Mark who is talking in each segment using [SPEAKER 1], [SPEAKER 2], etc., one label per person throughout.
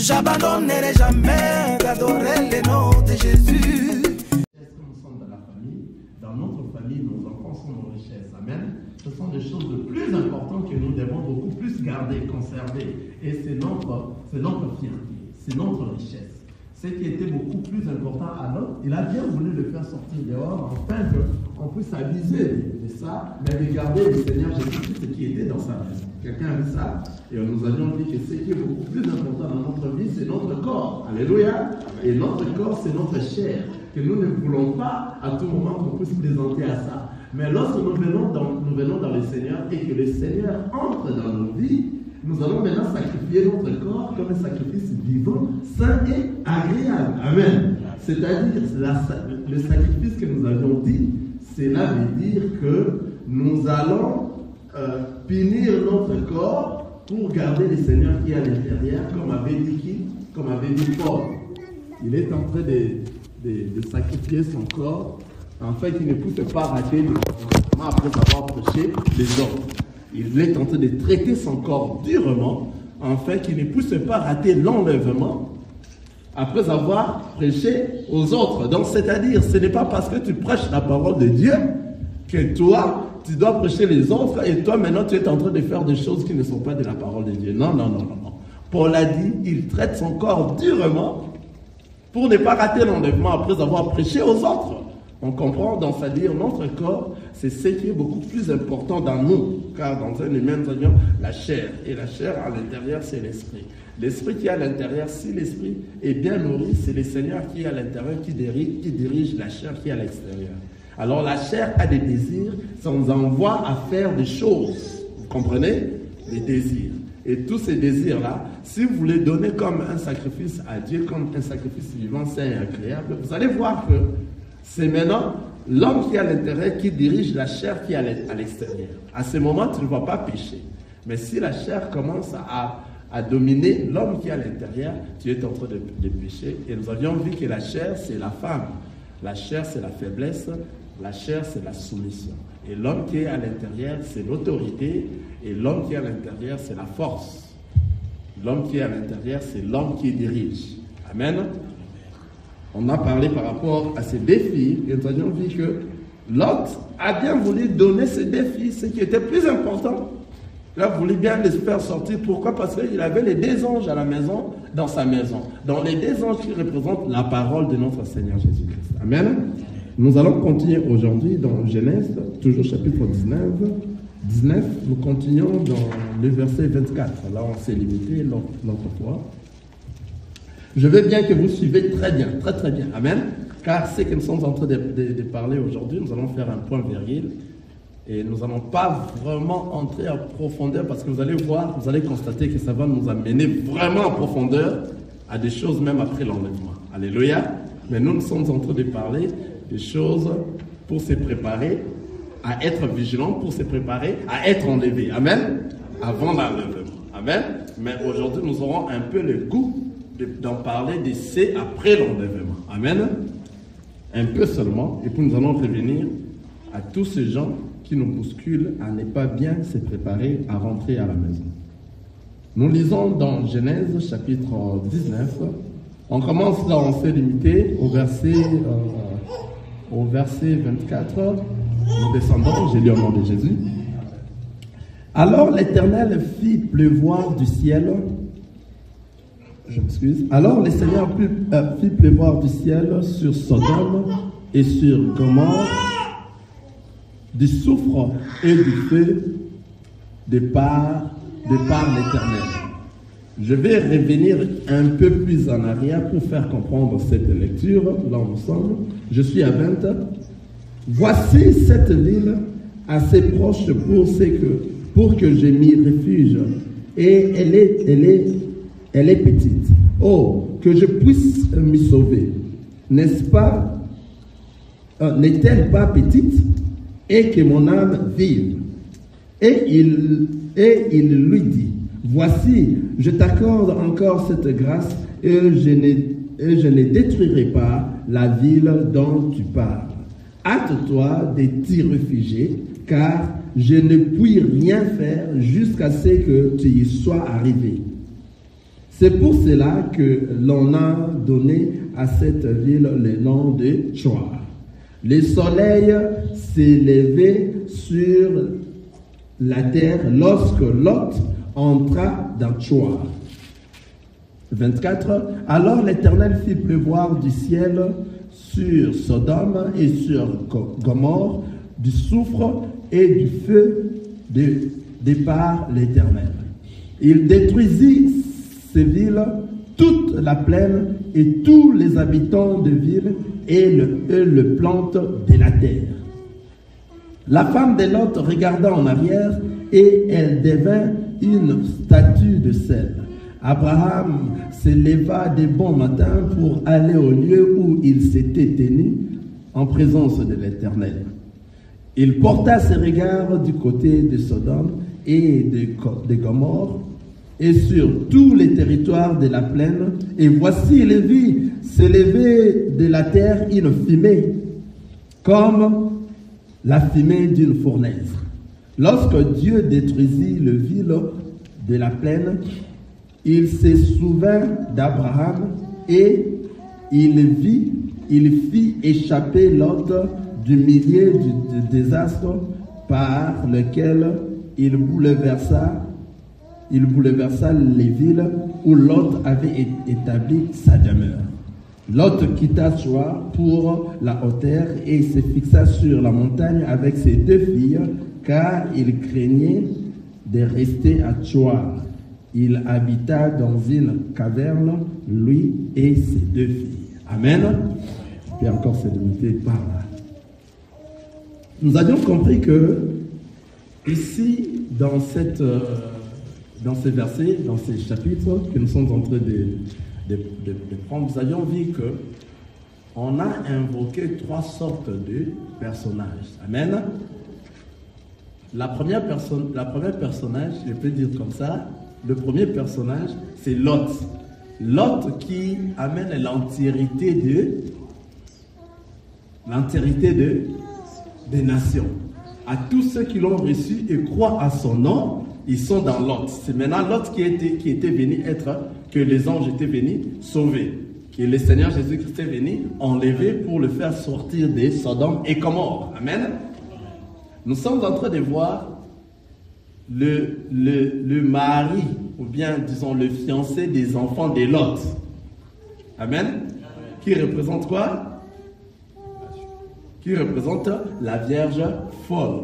[SPEAKER 1] J'abandonnerai jamais d'adorer le nom de Jésus.
[SPEAKER 2] Est-ce que nous sommes dans la famille? Dans notre famille, nos enfants sont nos richesses. Amen. Ce sont des choses de plus importantes que nous devons beaucoup plus garder, conserver. Et c'est notre fierté, c'est notre richesse. Ce qui était beaucoup plus important à l'autre, il a bien voulu le faire sortir dehors, afin qu'on puisse aviser de ça, mais de garder le Seigneur Jésus, ce qui était dans sa maison. Quelqu'un a vu ça? Et nous avions dit que ce qui est beaucoup plus important dans notre vie, c'est notre corps. Alléluia. Et notre corps, c'est notre chair, que nous ne voulons pas à tout moment qu'on puisse présenter à ça. Mais lorsque nous venons dans le Seigneur et que le Seigneur entre dans nos vies, nous allons maintenant sacrifier notre corps comme un sacrifice vivant, sain et agréable. Amen. C'est-à-dire, le sacrifice que nous avions dit, cela veut dire que nous allons punir notre corps pour garder le Seigneur qui est à l'intérieur, comme avait dit qui? Comme avait dit Paul. Il est en train de sacrifier son corps, en fait, il ne puisse pas rater le après avoir prêché les autres. Il est en train de traiter son corps durement, afin qu'il ne puisse pas rater l'enlèvement après avoir prêché aux autres. Donc, c'est-à-dire, ce n'est pas parce que tu prêches la parole de Dieu que toi, tu dois prêcher les autres et toi, maintenant, tu es en train de faire des choses qui ne sont pas de la parole de Dieu. Non, non, non, non, non. Paul a dit, il traite son corps durement pour ne pas rater l'enlèvement après avoir prêché aux autres. On comprend, donc c'est-à-dire notre corps, c'est ce qui est beaucoup plus important dans nous, car dans un humain, nous avions la chair, et la chair à l'intérieur, c'est l'esprit. L'esprit qui est à l'intérieur, si l'esprit est bien nourri, c'est le Seigneur qui est à l'intérieur, qui dirige la chair qui est à l'extérieur. Alors la chair a des désirs, ça nous envoie à faire des choses, vous comprenez? Des désirs. Et tous ces désirs-là, si vous les donnez comme un sacrifice à Dieu, comme un sacrifice vivant, sain et agréable, vous allez voir que c'est maintenant l'homme qui est à l'intérieur qui dirige la chair qui est à l'extérieur. À ce moment, tu ne vas pas pécher. Mais si la chair commence à dominer l'homme qui est à l'intérieur, tu es en train de pécher. Et nous avions vu que la chair, c'est la femme. La chair, c'est la faiblesse. La chair, c'est la soumission. Et l'homme qui est à l'intérieur, c'est l'autorité. Et l'homme qui est à l'intérieur, c'est la force. L'homme qui est à l'intérieur, c'est l'homme qui dirige. Amen. On a parlé par rapport à ces défis, et nous avions vu que Lot a bien voulu donner ces défis, ce qui était plus important. Il a voulu bien les faire sortir. Pourquoi? Parce qu'il avait les deux anges à la maison, dans sa maison. Dans les deux anges qui représentent la parole de notre Seigneur Jésus-Christ. Amen. Nous allons continuer aujourd'hui dans Genèse, toujours chapitre 19. Nous continuons dans le verset 24. Là, on s'est limité l'autre fois. Je veux bien que vous suivez très bien, très très bien. Amen. Car c'est que nous sommes en train de parler aujourd'hui, nous allons faire un point viril. Et nous n'allons pas vraiment entrer en profondeur parce que vous allez voir, vous allez constater que ça va nous amener vraiment en profondeur à des choses même après l'enlèvement. Alléluia. Mais nous sommes en train de parler des choses pour se préparer à être vigilants, pour se préparer à être enlevés. Amen. Avant l'enlèvement. Amen. Mais aujourd'hui, nous aurons un peu le goût d'en parler de c'est après l'enlèvement. Amen. Un peu seulement. Et puis nous allons revenir à tous ces gens qui nous bousculent à ne pas bien se préparer à rentrer à la maison. Nous lisons dans Genèse chapitre 19. On commence là, on s'est limité au verset 24. Nous descendons, j'ai lu au nom de Jésus. Alors l'Éternel fit pleuvoir du ciel. Je m'excuse. Alors le Seigneur fit pleuvoir du ciel sur Sodome et sur Gomorrhe du soufre et du feu de par l'Éternel. Je vais revenir un peu plus en arrière pour faire comprendre cette lecture. Là nous sommes. Je suis à 20. Voici cette ville assez proche pour que je m'y réfugie. Et elle est petite. Oh, que je puisse m'y sauver. N'est-ce pas? N'est-elle pas petite? Et que mon âme vive. Et il lui dit, voici, je t'accorde encore cette grâce et je ne détruirai pas la ville dont tu parles. Hâte-toi de t'y réfugier, car je ne puis rien faire jusqu'à ce que tu y sois arrivé. C'est pour cela que l'on a donné à cette ville le nom de Tsoar. Le soleil s'est levé sur la terre lorsque Lot entra dans Tsoar. 24. Alors l'Éternel fit pleuvoir du ciel sur Sodome et sur Gomorrhe du soufre et du feu de par l'Éternel. Il détruisit ces villes, toute la plaine et tous les habitants de villes et le plantes de la terre. La femme de Lot regarda en arrière et elle devint une statue de sel. Abraham se leva de bon matin pour aller au lieu où il s'était tenu en présence de l'Éternel. Il porta ses regards du côté de Sodome et de Gomorre et sur tous les territoires de la plaine, et voici il vit s'élever de la terre une fumée, comme la fumée d'une fournaise. Lorsque Dieu détruisit le ville de la plaine, il se souvint d'Abraham et il fit échapper Lot du milieu du désastre par lequel il bouleversa les villes où Lot avait établi sa demeure. Lot quitta Tsoar pour la hauteur et se fixa sur la montagne avec ses 2 filles, car il craignait de rester à Tsoar. Il habita dans une caverne, lui et ses 2 filles. Amen. Et encore c'est limité par là. Nous avions compris que ici, dans ces versets, dans ces chapitres que nous sommes en train de prendre, nous avions vu que on a invoqué 3 sortes de personnages. Amen. La première personnage, je peux dire comme ça, le premier personnage, c'est Lot. Lot qui amène l'entièreté des nations. À tous ceux qui l'ont reçu et croient à son nom, ils sont dans Lot. C'est maintenant Lot qui était venu que les anges étaient venus sauver. Que le Seigneur Jésus-Christ est venu enlever pour le faire sortir de Sodome et Gomorrhe. Amen. Nous sommes en train de voir le mari, ou bien disons le fiancé des enfants de Lot. Amen. Qui représente quoi? Qui représente la Vierge folle.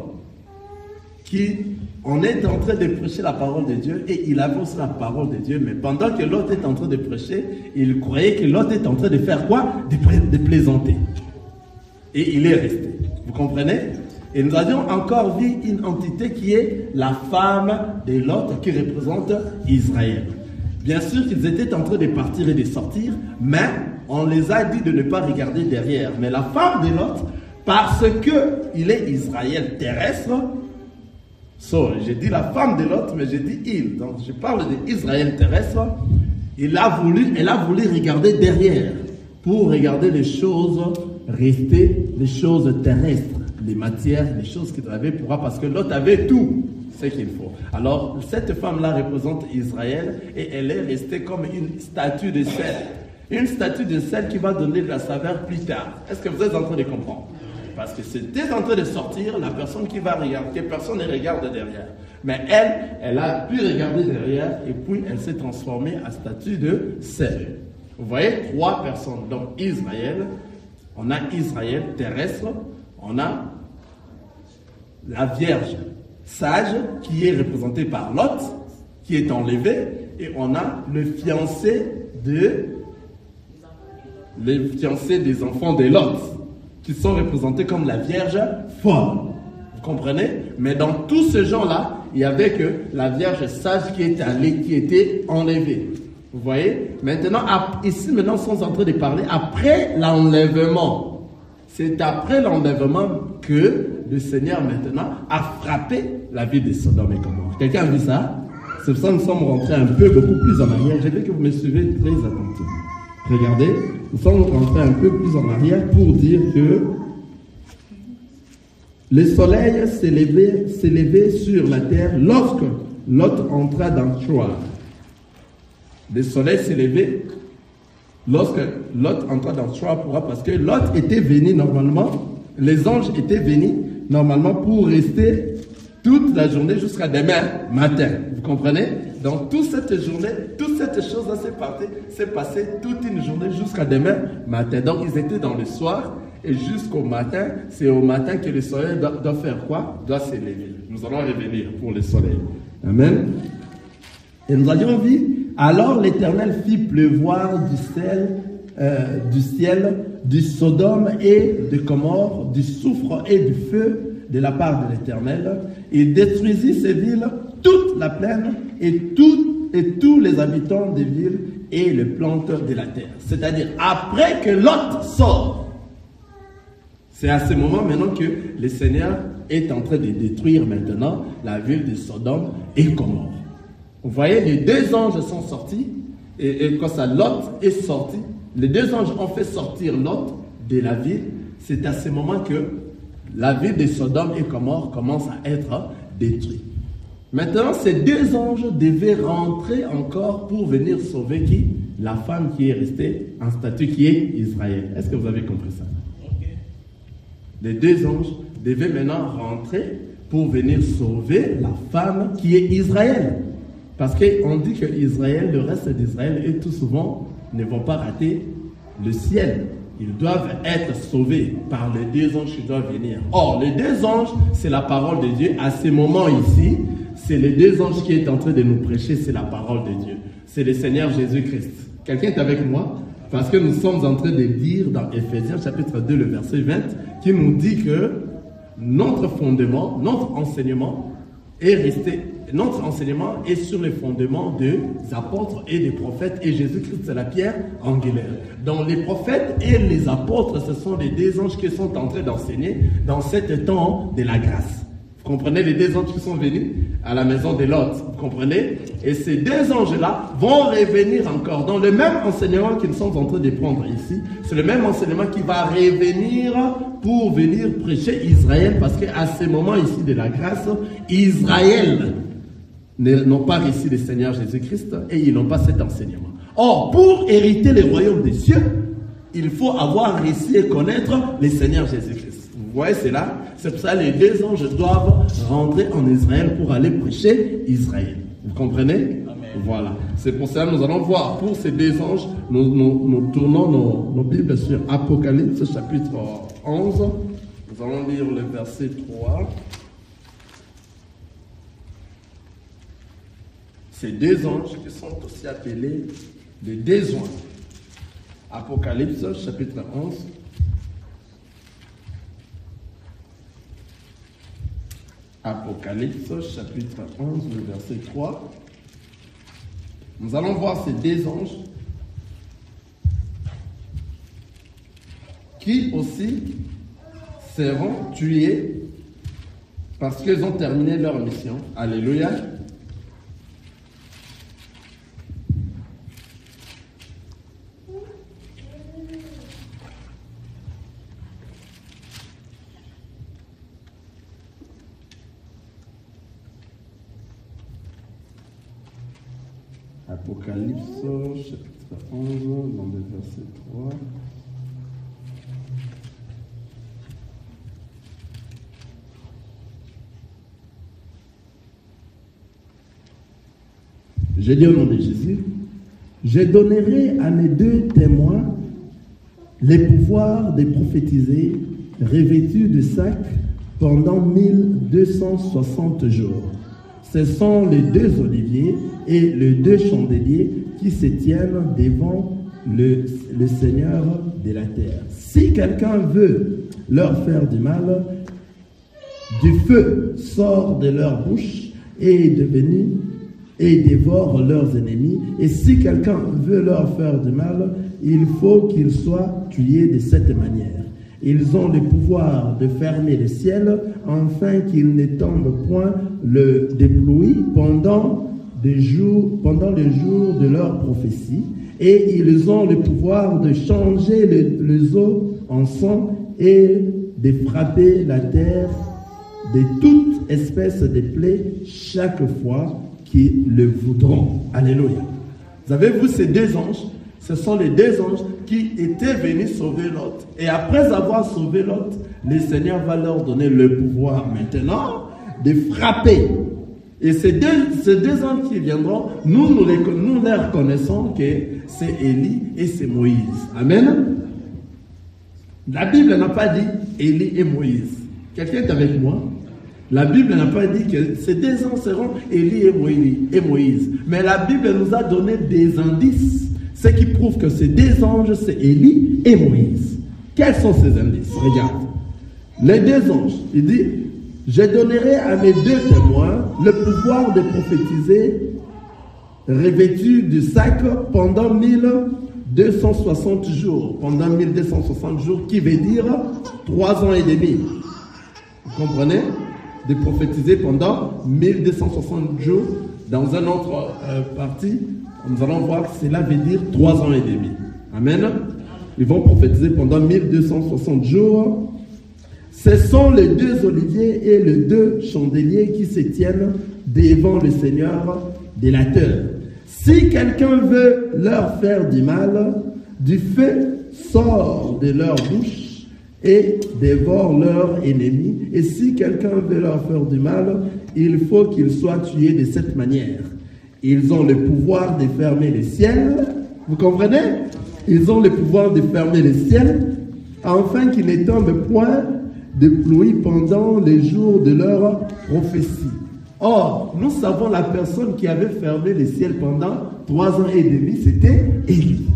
[SPEAKER 2] On est en train de prêcher la parole de Dieu et il avait aussi la parole de Dieu, mais pendant que Lot est en train de prêcher, il croyait que Lot est en train de faire quoi? De plaisanter. Et il est resté. Vous comprenez? Et nous avions encore vu une entité qui est la femme de Lot qui représente Israël. Bien sûr qu'ils étaient en train de partir et de sortir, mais on les a dit de ne pas regarder derrière. Mais la femme de Lot, parce qu'il est Israël terrestre, j'ai dit la femme de Lot, mais j'ai dit il. Donc je parle d'Israël terrestre. Elle a voulu regarder derrière pour regarder les choses restées, les choses terrestres. Les matières, les choses qu'il avait pour moi, parce que Lot avait tout ce qu'il faut. Alors, cette femme-là représente Israël et elle est restée comme une statue de sel. Une statue de sel qui va donner de la saveur plus tard. Est-ce que vous êtes en train de comprendre? Parce que c'était en train de sortir, la personne qui va regarder, que personne ne regarde derrière. Mais elle a pu regarder derrière et puis elle s'est transformée en statue de sel. Vous voyez, 3 personnes. Donc, Israël, on a Israël terrestre, on a la Vierge sage qui est représentée par Lot, qui est enlevé, et on a le fiancé des enfants de Lot, qui sont représentés comme la Vierge folle. Vous comprenez? Mais dans tous ces gens-là, il y avait que la Vierge sage qui était enlevée. Vous voyez? Maintenant, ici, nous sommes en train de parler après l'enlèvement. C'est après l'enlèvement que le Seigneur maintenant a frappé la ville de Sodome et Gomorrhe. Quelqu'un a vu ça? C'est pour ça que nous sommes rentrés un peu, beaucoup plus en arrière. Je veux que vous me suivez très attentivement. Regardez, nous sommes rentrés un peu plus en arrière pour dire que le soleil s'est levé sur la terre lorsque Lot entra dans Tsoar. le soleil s'est levé lorsque Lot entra dans Troa parce que Lot était venu normalement, les anges étaient venus normalement pour rester toute la journée jusqu'à demain matin. Vous comprenez? Donc toute cette journée, toute cette chose-là s'est passée toute une journée jusqu'à demain matin. Donc ils étaient dans le soir et jusqu'au matin, c'est au matin que le soleil doit faire quoi? Doit se lever. Nous allons revenir pour le soleil. Amen. Et nous avions vu, alors l'Éternel fit pleuvoir du ciel, du Sodome et de Gomorrhe, du soufre et du feu de la part de l'Éternel. Il détruisit ces villes, toute la plaine et tous les habitants des villes et les plantes de la terre. C'est-à-dire, après que Lot sort, c'est à ce moment maintenant que le Seigneur est en train de détruire maintenant la ville de Sodome et Gomorrhe. Vous voyez, les deux anges sont sortis, et quand ça, Lot est sorti, les deux anges ont fait sortir Lot de la ville. C'est à ce moment que la ville de Sodome et Gomorrhe commence à être détruite. Maintenant, ces deux anges devaient rentrer encore pour venir sauver qui? La femme qui est restée en statut, qui est Israël. Est-ce que vous avez compris ça? Les deux anges devaient maintenant rentrer pour venir sauver la femme qui est Israël. Parce qu'on dit que Israël, le reste d'Israël, et tout souvent, ne vont pas rater le ciel. Ils doivent être sauvés par les deux anges qui doivent venir. Or, les deux anges, c'est la parole de Dieu. À ce moment ici, c'est les deux anges qui est en train de nous prêcher, c'est la parole de Dieu. C'est le Seigneur Jésus-Christ. Quelqu'un est avec moi? Parce que nous sommes en train de lire dans Éphésiens chapitre 2, le verset 20, qui nous dit que notre fondement, notre enseignement est sur les fondements des apôtres et des prophètes, et Jésus-Christ c'est la pierre angulaire. Donc les prophètes et les apôtres, ce sont les deux anges qui sont en train d'enseigner dans cet temps de la grâce. Vous comprenez, les deux anges qui sont venus à la maison de Lot, vous comprenez? Et ces deux anges-là vont revenir encore dans le même enseignement qu'ils sont en train de prendre ici. C'est le même enseignement qui va revenir pour venir prêcher Israël, parce qu'à ce moment ici de la grâce, Israël n'ont pas reçu le Seigneur Jésus-Christ et ils n'ont pas cet enseignement. Or, pour hériter le royaume des cieux, il faut avoir reçu et connaître le Seigneur Jésus-Christ. Vous voyez, c'est là. C'est pour ça que les deux anges doivent rentrer en Israël pour aller prêcher Israël. Vous comprenez? Amen. Voilà. C'est pour ça que nous allons voir pour ces deux anges, nous tournons nos Bibles sur Apocalypse chapitre 11. Nous allons lire le verset 3. Ces deux anges qui sont aussi appelés les deux anges. Apocalypse chapitre 11. Apocalypse chapitre 11, le verset 3. Nous allons voir ces deux anges qui aussi seront tués parce qu'ils ont terminé leur mission. Alléluia. Apocalypse, chapitre 11, dans le verset 3. Je dis au nom de Jésus, je donnerai à mes deux témoins les pouvoirs de prophétiser, revêtus de sac pendant 1260 jours. Ce sont les deux oliviers et les deux chandeliers qui se tiennent devant le Seigneur de la terre. Si quelqu'un veut leur faire du mal, du feu sort de leur bouche et dévore leurs ennemis. Et si quelqu'un veut leur faire du mal, il faut qu'ils soient tués de cette manière. Ils ont le pouvoir de fermer le ciel afin qu'il ne tombe point des pluies pendant les jours de leur prophétie. Et ils ont le pouvoir de changer les eaux en sang et de frapper la terre de toute espèce de plaie chaque fois qu'ils le voudront. Alléluia. Vous avez vu ces deux anges? Ce sont les deux anges qui étaient venus sauver Lot. Et après avoir sauvé Lot, le Seigneur va leur donner le pouvoir maintenant de frapper. Et ces deux anges qui viendront, nous les reconnaissons que c'est Élie et c'est Moïse. Amen. La Bible n'a pas dit Élie et Moïse. Quelqu'un est avec moi? La Bible n'a pas dit que ces deux anges seront Élie et Moïse. Mais la Bible nous a donné des indices. Ce qui prouve que ces deux anges, c'est Élie et Moïse. Quels sont ces indices? Regarde. Les deux anges, il dit, je donnerai à mes deux témoins le pouvoir de prophétiser revêtus du sac pendant 1260 jours. Pendant 1260 jours, qui veut dire 3 ans et demi. Vous comprenez? De prophétiser pendant 1260 jours. Dans un autre partie, nous allons voir que cela veut dire 3 ans et demi. Amen. Ils vont prophétiser pendant 1260 jours. Ce sont les deux oliviers et les deux chandeliers qui se tiennent devant le Seigneur de la terre. Si quelqu'un veut leur faire du mal, du feu sort de leur bouche et dévore leurs ennemis. Et si quelqu'un veut leur faire du mal, il faut qu'ils soient tués de cette manière. Ils ont le pouvoir de fermer les ciels. Vous comprenez? Ils ont le pouvoir de fermer les ciels, afin qu'il ne tombe point de pluie pendant les jours de leur prophétie. Or, nous savons la personne qui avait fermé les ciels pendant 3 ans et demi, c'était Élie.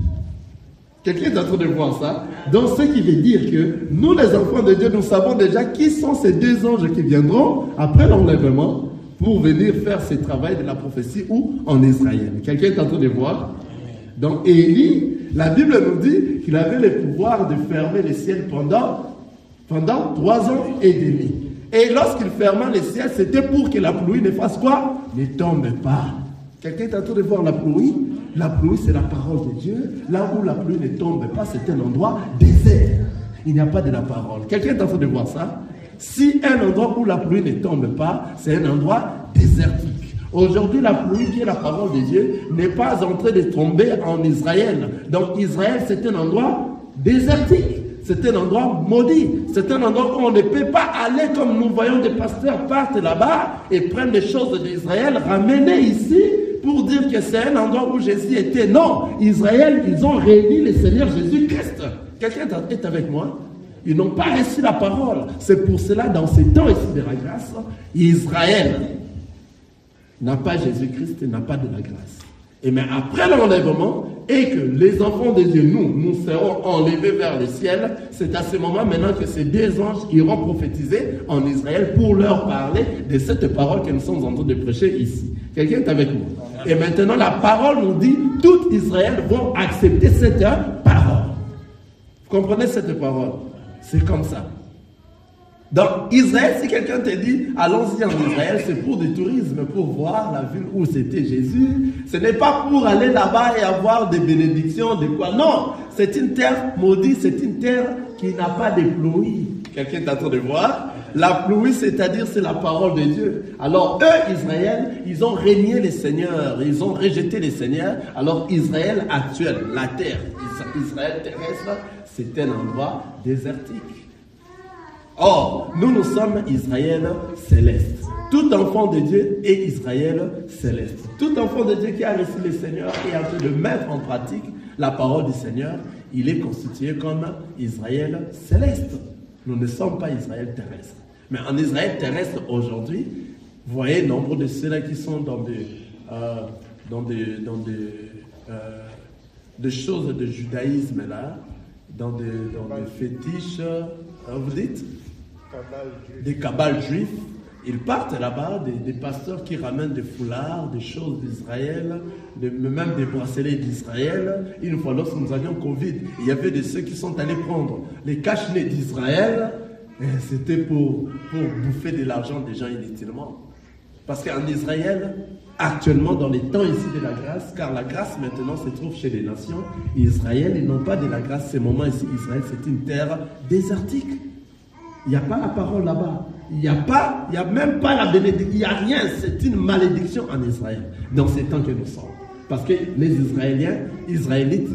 [SPEAKER 2] Quelqu'un est en train de voir ça? Donc, ce qui veut dire que nous, les enfants de Dieu, nous savons déjà qui sont ces deux anges qui viendront après l'enlèvement pour venir faire ce travail de la prophétie ou en Israël. Quelqu'un est en train de voir? Donc, Élie, la Bible nous dit qu'il avait le pouvoir de fermer les ciels pendant 3 ans et demi. Et lorsqu'il ferma les ciels, c'était pour que la pluie ne fasse quoi? Ne tombe pas. Quelqu'un est en train de voir la pluie? La pluie, c'est la parole de Dieu. Là où la pluie ne tombe pas, c'est un endroit désert. Il n'y a pas de la parole. Quelqu'un est en train de voir ça? Si un endroit où la pluie ne tombe pas, c'est un endroit désertique. Aujourd'hui, la pluie, qui est la parole de Dieu, n'est pas en train de tomber en Israël. Donc Israël, c'est un endroit désertique. C'est un endroit maudit. C'est un endroit où on ne peut pas aller comme nous voyons des pasteurs partent là-bas et prennent des choses d'Israël, ramener ici pour dire que c'est un endroit où Jésus était. Non, Israël, ils ont réuni le Seigneur Jésus-Christ. Quelqu'un est avec moi? Ils n'ont pas reçu la parole. C'est pour cela, dans ces temps ici de la grâce, Israël n'a pas Jésus-Christ et n'a pas de la grâce. Et mais après l'enlèvement, et que les enfants de Dieu, nous serons enlevés vers le ciel, c'est à ce moment maintenant que ces deux anges iront prophétiser en Israël pour leur parler de cette parole que nous sommes en train de prêcher ici. Quelqu'un est avec nous? Et maintenant, la parole nous dit, tout Israël vont accepter cette parole. Vous comprenez cette parole? C'est comme ça. Donc, Israël, si quelqu'un te dit, allons-y en Israël, c'est pour du tourisme, pour voir la ville où c'était Jésus. Ce n'est pas pour aller là-bas et avoir des bénédictions, de quoi. Non, c'est une terre maudite, c'est une terre qui n'a pas de pluie. Quelqu'un est en train de voir? La pluie, c'est-à-dire, c'est la parole de Dieu. Alors, eux, Israël, ils ont régné les seigneurs, ils ont rejeté les seigneurs. Alors, Israël actuel, la terre, Israël terrestre, c'est un endroit désertique. Or, nous sommes Israël céleste. Tout enfant de Dieu est Israël céleste. Tout enfant de Dieu qui a reçu le Seigneur et a fait de mettre en pratique la parole du Seigneur, il est constitué comme Israël céleste. Nous ne sommes pas Israël terrestre. Mais en Israël terrestre aujourd'hui, vous voyez nombre de ceux-là qui sont dans des choses de judaïsme là, dans des fétiches, vous dites? Des cabales juifs. Ils partent là-bas, des pasteurs qui ramènent des foulards, des choses d'Israël, même des bracelets d'Israël. Une fois, lorsque nous avions Covid, il y avait de ceux qui sont allés prendre les cache-nez d'Israël. C'était pour bouffer de l'argent des gens inutilement. Parce qu'en Israël, actuellement, dans les temps ici de la grâce, car la grâce maintenant se trouve chez les nations, Israël, ils n'ont pas de la grâce. Ces moments ici, Israël, c'est une terre désertique. Il n'y a pas la parole là-bas. Il n'y a même pas la bénédiction. Il n'y a rien. C'est une malédiction en Israël. Dans ces temps que nous sommes. Parce que les Israélites,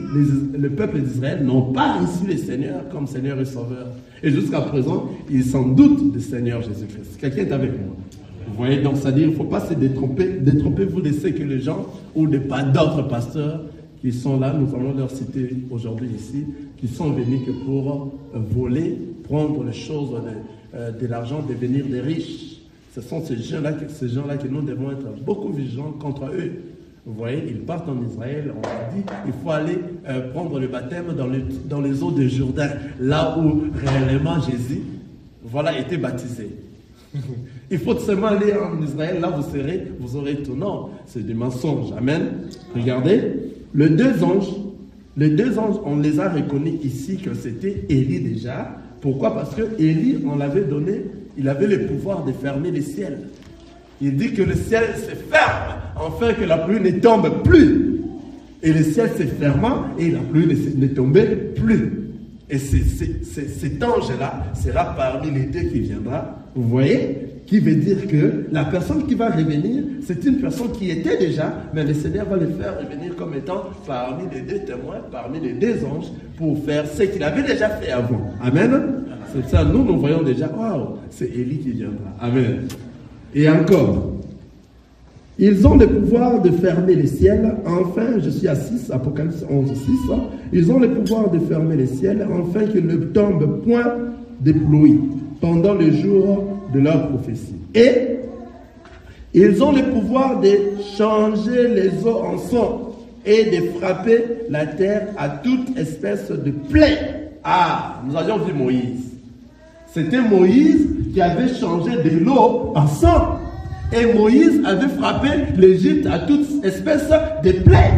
[SPEAKER 2] le peuple d'Israël n'ont pas reçu le Seigneur comme Seigneur et Sauveur. Et jusqu'à présent, ils s'en doutent du Seigneur Jésus-Christ. Quelqu'un est avec moi? Vous voyez, donc c'est-à-dire, il ne faut pas se détromper. Détrompez-vous de ce que les gens, ou d'autres pasteurs qui sont là, nous allons leur citer aujourd'hui ici, qui sont venus que pour voler, prendre les choses de l'argent, devenir des riches. Ce sont ces gens-là que nous devons être beaucoup vigilants contre eux. Vous voyez, ils partent en Israël, on a dit, il faut aller prendre le baptême dans les eaux de Jourdain, là où réellement Jésus, était baptisé. Il faut seulement aller en Israël, là vous aurez tout. Non, c'est du mensonge. Amen. Regardez, les deux anges, on les a reconnus ici que c'était Élie déjà. Pourquoi? Parce que Élie, on l'avait donné, il avait le pouvoir de fermer les ciels. Il dit que le ciel se ferme, afin que la pluie ne tombe plus. Et le ciel se ferma et la pluie ne tombait plus. Et cet ange-là sera parmi les deux qui viendra. Vous voyez? Qui veut dire que la personne qui va revenir, c'est une personne qui était déjà, mais le Seigneur va le faire revenir comme étant parmi les deux témoins, parmi les deux anges, pour faire ce qu'il avait déjà fait avant. Amen. C'est ça, nous voyons déjà, waouh, c'est Élie qui viendra. Amen. Et encore, ils ont le pouvoir de fermer les ciels, enfin, je suis à 6, Apocalypse 11, 6, ils ont le pouvoir de fermer les ciels, afin qu'il ne tombe point de pluie pendant le jour de leur prophétie. Et ils ont le pouvoir de changer les eaux en sang et de frapper la terre à toute espèce de plaie. Ah, nous avions vu Moïse. C'était Moïse qui avait changé de l'eau en sang. Et Moïse avait frappé l'Égypte à toute espèce de plaie.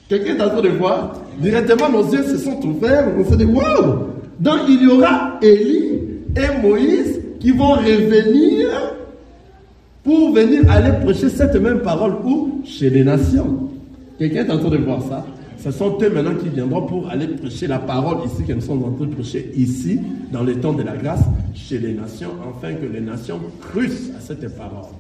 [SPEAKER 2] Quelqu'un est en train de voir? Directement, nos yeux se sont ouverts. On s'est dit, waouh! Donc, il y aura Élie et Moïse qui vont revenir pour venir aller prêcher cette même parole où? Chez les nations. Quelqu'un est en train de voir ça? Ce sont eux maintenant qui viendront pour aller prêcher la parole ici que nous sommes en train de prêcher ici, dans le temps de la grâce, chez les nations, afin que les nations crussent à cette parole.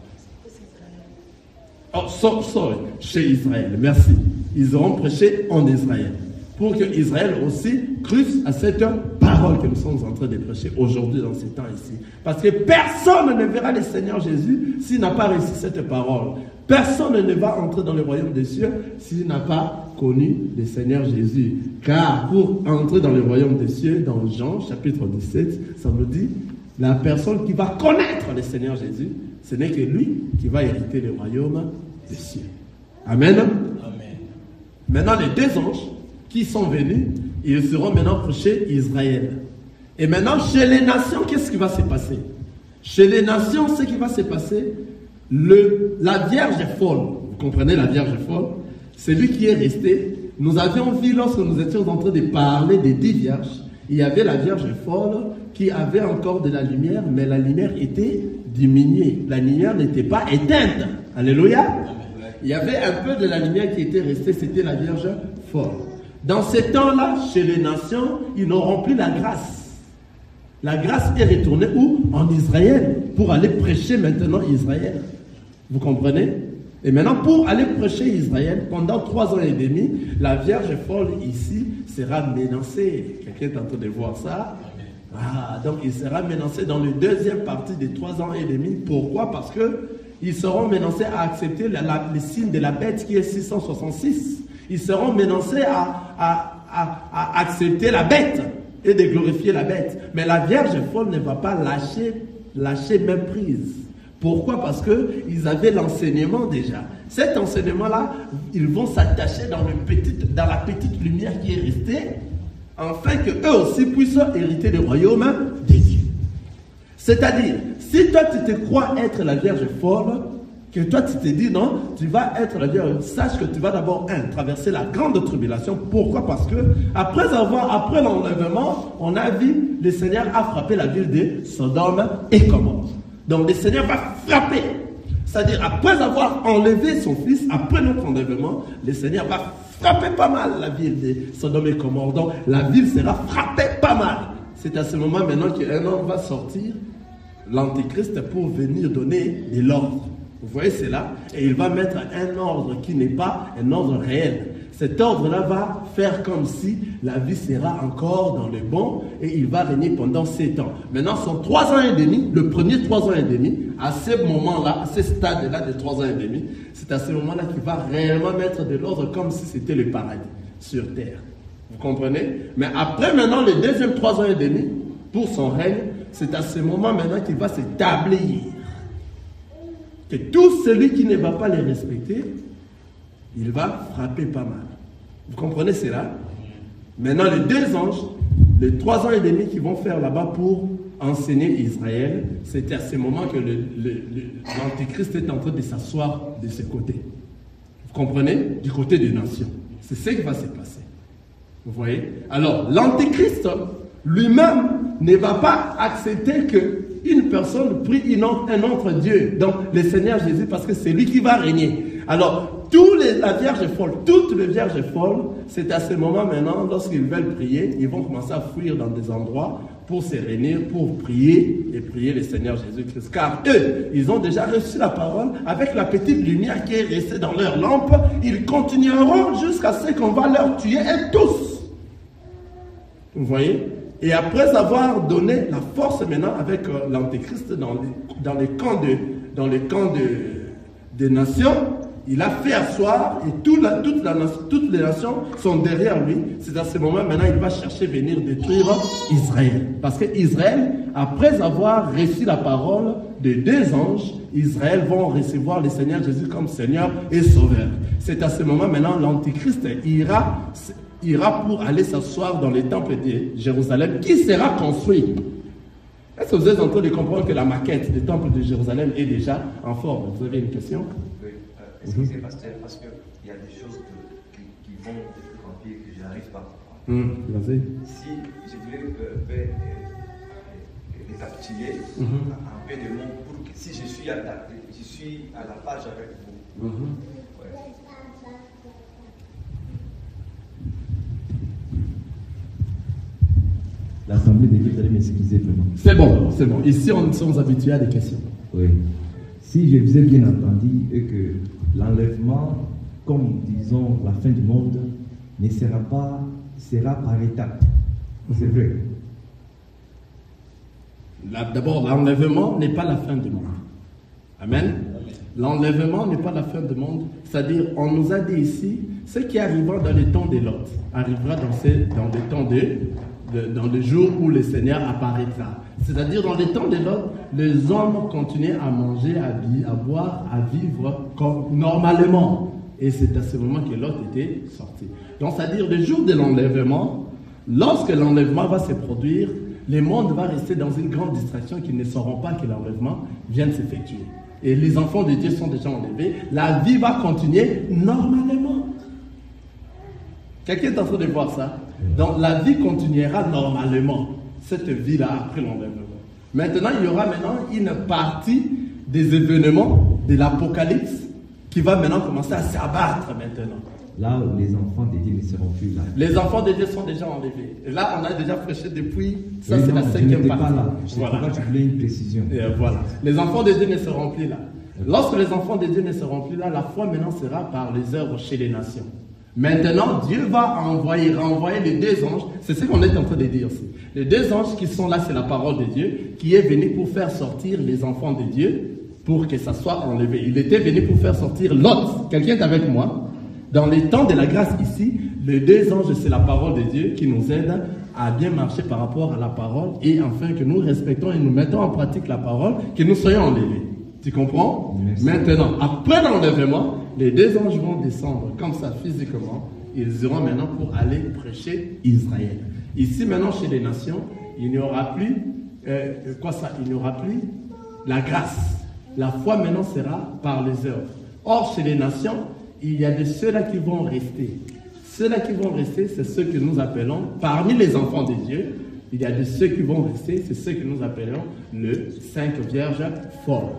[SPEAKER 2] Oh, sorry, chez Israël, merci. Ils auront prêché en Israël. Pour que Israël aussi crusse à cette parole que nous sommes en train de prêcher aujourd'hui dans ces temps ici. Parce que personne ne verra le Seigneur Jésus s'il n'a pas reçu cette parole. Personne ne va entrer dans le royaume des cieux s'il n'a pas connu le Seigneur Jésus. Car pour entrer dans le royaume des cieux, dans Jean chapitre 17, ça nous dit, la personne qui va connaître le Seigneur Jésus, ce n'est que lui qui va hériter le royaume des cieux. Amen. Amen. Maintenant, les deux anges qui sont venus, ils seront maintenant chez Israël. Et maintenant, chez les nations, qu'est-ce qui va se passer? Chez les nations, ce qui va se passer, la Vierge folle, vous comprenez la Vierge folle? C'est lui qui est resté. Nous avions vu lorsque nous étions en train de parler des 10 vierges, il y avait la Vierge folle qui avait encore de la lumière, mais la lumière était diminuée. La lumière n'était pas éteinte. Alléluia. Il y avait un peu de la lumière qui était restée, c'était la Vierge folle. Dans ces temps-là, chez les nations, ils n'auront plus la grâce. La grâce est retournée où? En Israël, pour aller prêcher maintenant Israël. Vous comprenez? Et maintenant, pour aller prêcher Israël, pendant 3 ans et demi, la Vierge folle ici sera menacée. Quelqu'un est en train de voir ça? Ah, donc il sera menacé dans la deuxième partie des 3 ans et demi. Pourquoi? Parce qu'ils seront menacés à accepter le signe de la bête qui est 666. Ils seront menacés à accepter la bête et de glorifier la bête. Mais la Vierge folle ne va pas lâcher même prise. Pourquoi? Parce qu'ils avaient l'enseignement déjà. Cet enseignement-là, ils vont s'attacher dans la petite lumière qui est restée, afin qu'eux aussi puissent hériter le royaume des dieux. C'est-à-dire, si toi tu te crois être la Vierge folle, que toi tu te dis non, tu vas être la Vierge, sache que tu vas d'abord traverser la grande tribulation. Pourquoi? Parce que après l'enlèvement, on a vu le Seigneur a frappé la ville de Sodome et Gomorrhe. Donc le Seigneur va frapper. C'est-à-dire, après avoir enlevé son fils, après notre enlèvement, le Seigneur va frapper pas mal la ville de Sodome et Gomorrhe. Donc la ville sera frappée pas mal. C'est à ce moment maintenant qu'un homme va sortir, l'Antéchrist, pour venir donner de l'ordre. Vous voyez, c'est là. Et il va mettre un ordre qui n'est pas un ordre réel. Cet ordre-là va faire comme si la vie sera encore dans le bon et il va régner pendant 7 ans. Maintenant, son 3 ans et demi, le premier 3 ans et demi, à ce moment-là, à ce stade-là de 3 ans et demi, c'est à ce moment-là qu'il va réellement mettre de l'ordre comme si c'était le paradis sur terre. Vous comprenez? Mais après, maintenant, le deuxième 3 ans et demi, pour son règne, c'est à ce moment maintenant qu'il va s'établir. Que tout celui qui ne va pas les respecter, il va frapper pas mal. Vous comprenez cela? Maintenant, les 2 anges, les 3 ans et demi qu'ils vont faire là-bas pour enseigner Israël, c'était à ce moment que l'Antéchrist est en train de s'asseoir de ce côté. Vous comprenez? Du côté des nations. C'est ce qui va se passer. Vous voyez? Alors, l'Antéchrist lui-même ne va pas accepter qu'une personne prie un autre Dieu, donc le Seigneur Jésus, parce que c'est lui qui va régner. Alors, la Vierge folle, toutes les Vierges folles, c'est à ce moment maintenant, lorsqu'ils veulent prier, ils vont commencer à fuir dans des endroits pour se réunir, pour prier et prier le Seigneur Jésus-Christ. Car eux, ils ont déjà reçu la parole avec la petite lumière qui est restée dans leur lampe. Ils continueront jusqu'à ce qu'on va leur tuer et tous. Vous voyez? Et après avoir donné la force maintenant avec l'Antéchrist dans les camps des nations, il a fait asseoir et toutes les nations sont derrière lui. C'est à ce moment maintenant il va chercher venir détruire Israël. Parce que Israël, après avoir reçu la parole des 2 anges, Israël vont recevoir le Seigneur Jésus comme Seigneur et Sauveur. C'est à ce moment maintenant l'Antéchrist ira pour aller s'asseoir dans les temples de Jérusalem qui sera construit. Est-ce que vous êtes en train de comprendre que la maquette des temples de Jérusalem est déjà en forme? Vous avez une question?
[SPEAKER 3] Oui. Est-ce que c'est parce qu'il y a des choses qui vont être remplies que je n'arrive pas à comprendre?
[SPEAKER 2] Vas-y.
[SPEAKER 3] Si je voulais faire récapituler un peu de mots pour que si je suis à la page avec vous. Ouais.
[SPEAKER 4] L'Assemblée des Dieux, vous allez m'excuser vraiment.
[SPEAKER 2] C'est bon. Ici, nous sommes habitués à des questions.
[SPEAKER 4] Oui. Si je vous ai bien entendu, et que l'enlèvement, comme disons la fin du monde, sera par étapes. C'est vrai.
[SPEAKER 2] D'abord, l'enlèvement n'est pas la fin du monde. Amen. L'enlèvement n'est pas la fin du monde. C'est-à-dire, on nous a dit ici, ce qui arrivera dans les temps de Lot, arrivera dans les jours où le Seigneur apparaîtra. C'est-à-dire, dans les temps de Lot, les hommes continuaient à manger, à boire, à vivre comme normalement. Et c'est à ce moment que Lot était sorti. Donc, c'est-à-dire, le jour de l'enlèvement, lorsque l'enlèvement va se produire, le monde va rester dans une grande distraction qu'ils ne sauront pas que l'enlèvement vient de s'effectuer. Et les enfants de Dieu sont déjà enlevés. La vie va continuer normalement. Quelqu'un est en train de voir ça? Donc la vie continuera normalement, cette vie-là après l'enlèvement. Maintenant, il y aura une partie des événements de l'Apocalypse qui va maintenant commencer à s'abattre maintenant.
[SPEAKER 4] Là où les enfants de Dieu ne seront plus là.
[SPEAKER 2] Les enfants de Dieu sont déjà enlevés. Et là, on a déjà prêché depuis. Ça,
[SPEAKER 4] oui,
[SPEAKER 2] c'est la 5e partie.
[SPEAKER 4] Pas là. C'est pourquoi tu voulais une précision.
[SPEAKER 2] Et voilà. Les enfants de Dieu ne seront plus là. Lorsque les enfants de Dieu ne seront plus là, la foi maintenant sera par les œuvres chez les nations. Maintenant, Dieu va renvoyer les 2 anges. C'est ce qu'on est en train de dire aussi. Les 2 anges qui sont là, c'est la parole de Dieu, qui est venu pour faire sortir les enfants de Dieu pour que ça soit enlevé. Il était venu pour faire sortir Lot. Quelqu'un est avec moi? Dans les temps de la grâce ici, les 2 anges, c'est la parole de Dieu qui nous aide à bien marcher par rapport à la parole et afin que nous respectons et nous mettons en pratique la parole, que nous soyons enlevés. Tu comprends?
[SPEAKER 4] Merci.
[SPEAKER 2] Maintenant, après l'enlèvement, les 2 anges vont descendre comme ça physiquement. Ils iront maintenant pour aller prêcher Israël. Ici maintenant chez les nations, il n'y aura plus il n'y aura plus la grâce. La foi maintenant sera par les œuvres. Or chez les nations, il y a de ceux-là qui vont rester. Ceux-là qui vont rester, c'est ceux que nous appelons, parmi les enfants de Dieu, il y a de ceux qui vont rester, c'est ceux que nous appelons le 5 vierges folles.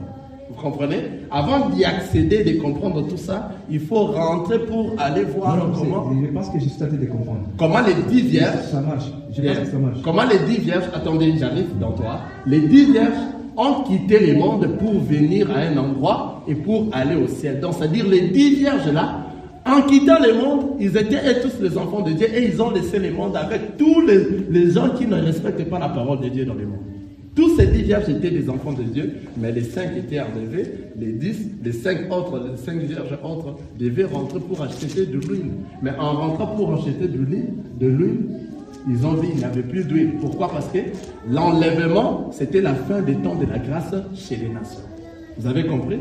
[SPEAKER 2] Vous comprenez? Avant d'y accéder, de comprendre tout ça, il faut rentrer pour aller voir comment...
[SPEAKER 4] Je pense que je suis en train de comprendre.
[SPEAKER 2] Comment les 10 vierges...
[SPEAKER 4] Ça marche. Je pense que ça marche.
[SPEAKER 2] Comment les 10 vierges... Attendez, j'arrive dans toi. Les 10 vierges ont quitté le monde pour venir à un endroit et pour aller au ciel. Donc, c'est-à-dire les 10 vierges là, en quittant le monde, ils étaient tous les enfants de Dieu et ils ont laissé le monde avec tous les gens qui ne respectent pas la parole de Dieu dans le monde. Tous ces 10 vierges étaient des enfants de Dieu, mais les 5 étaient enlevés, les 5 vierges autres devaient rentrer pour acheter de l'huile. Mais en rentrant pour acheter de l'huile, ils ont vu qu'il n'y avait plus d'huile. Pourquoi? Parce que l'enlèvement, c'était la fin des temps de la grâce chez les nations. Vous avez compris?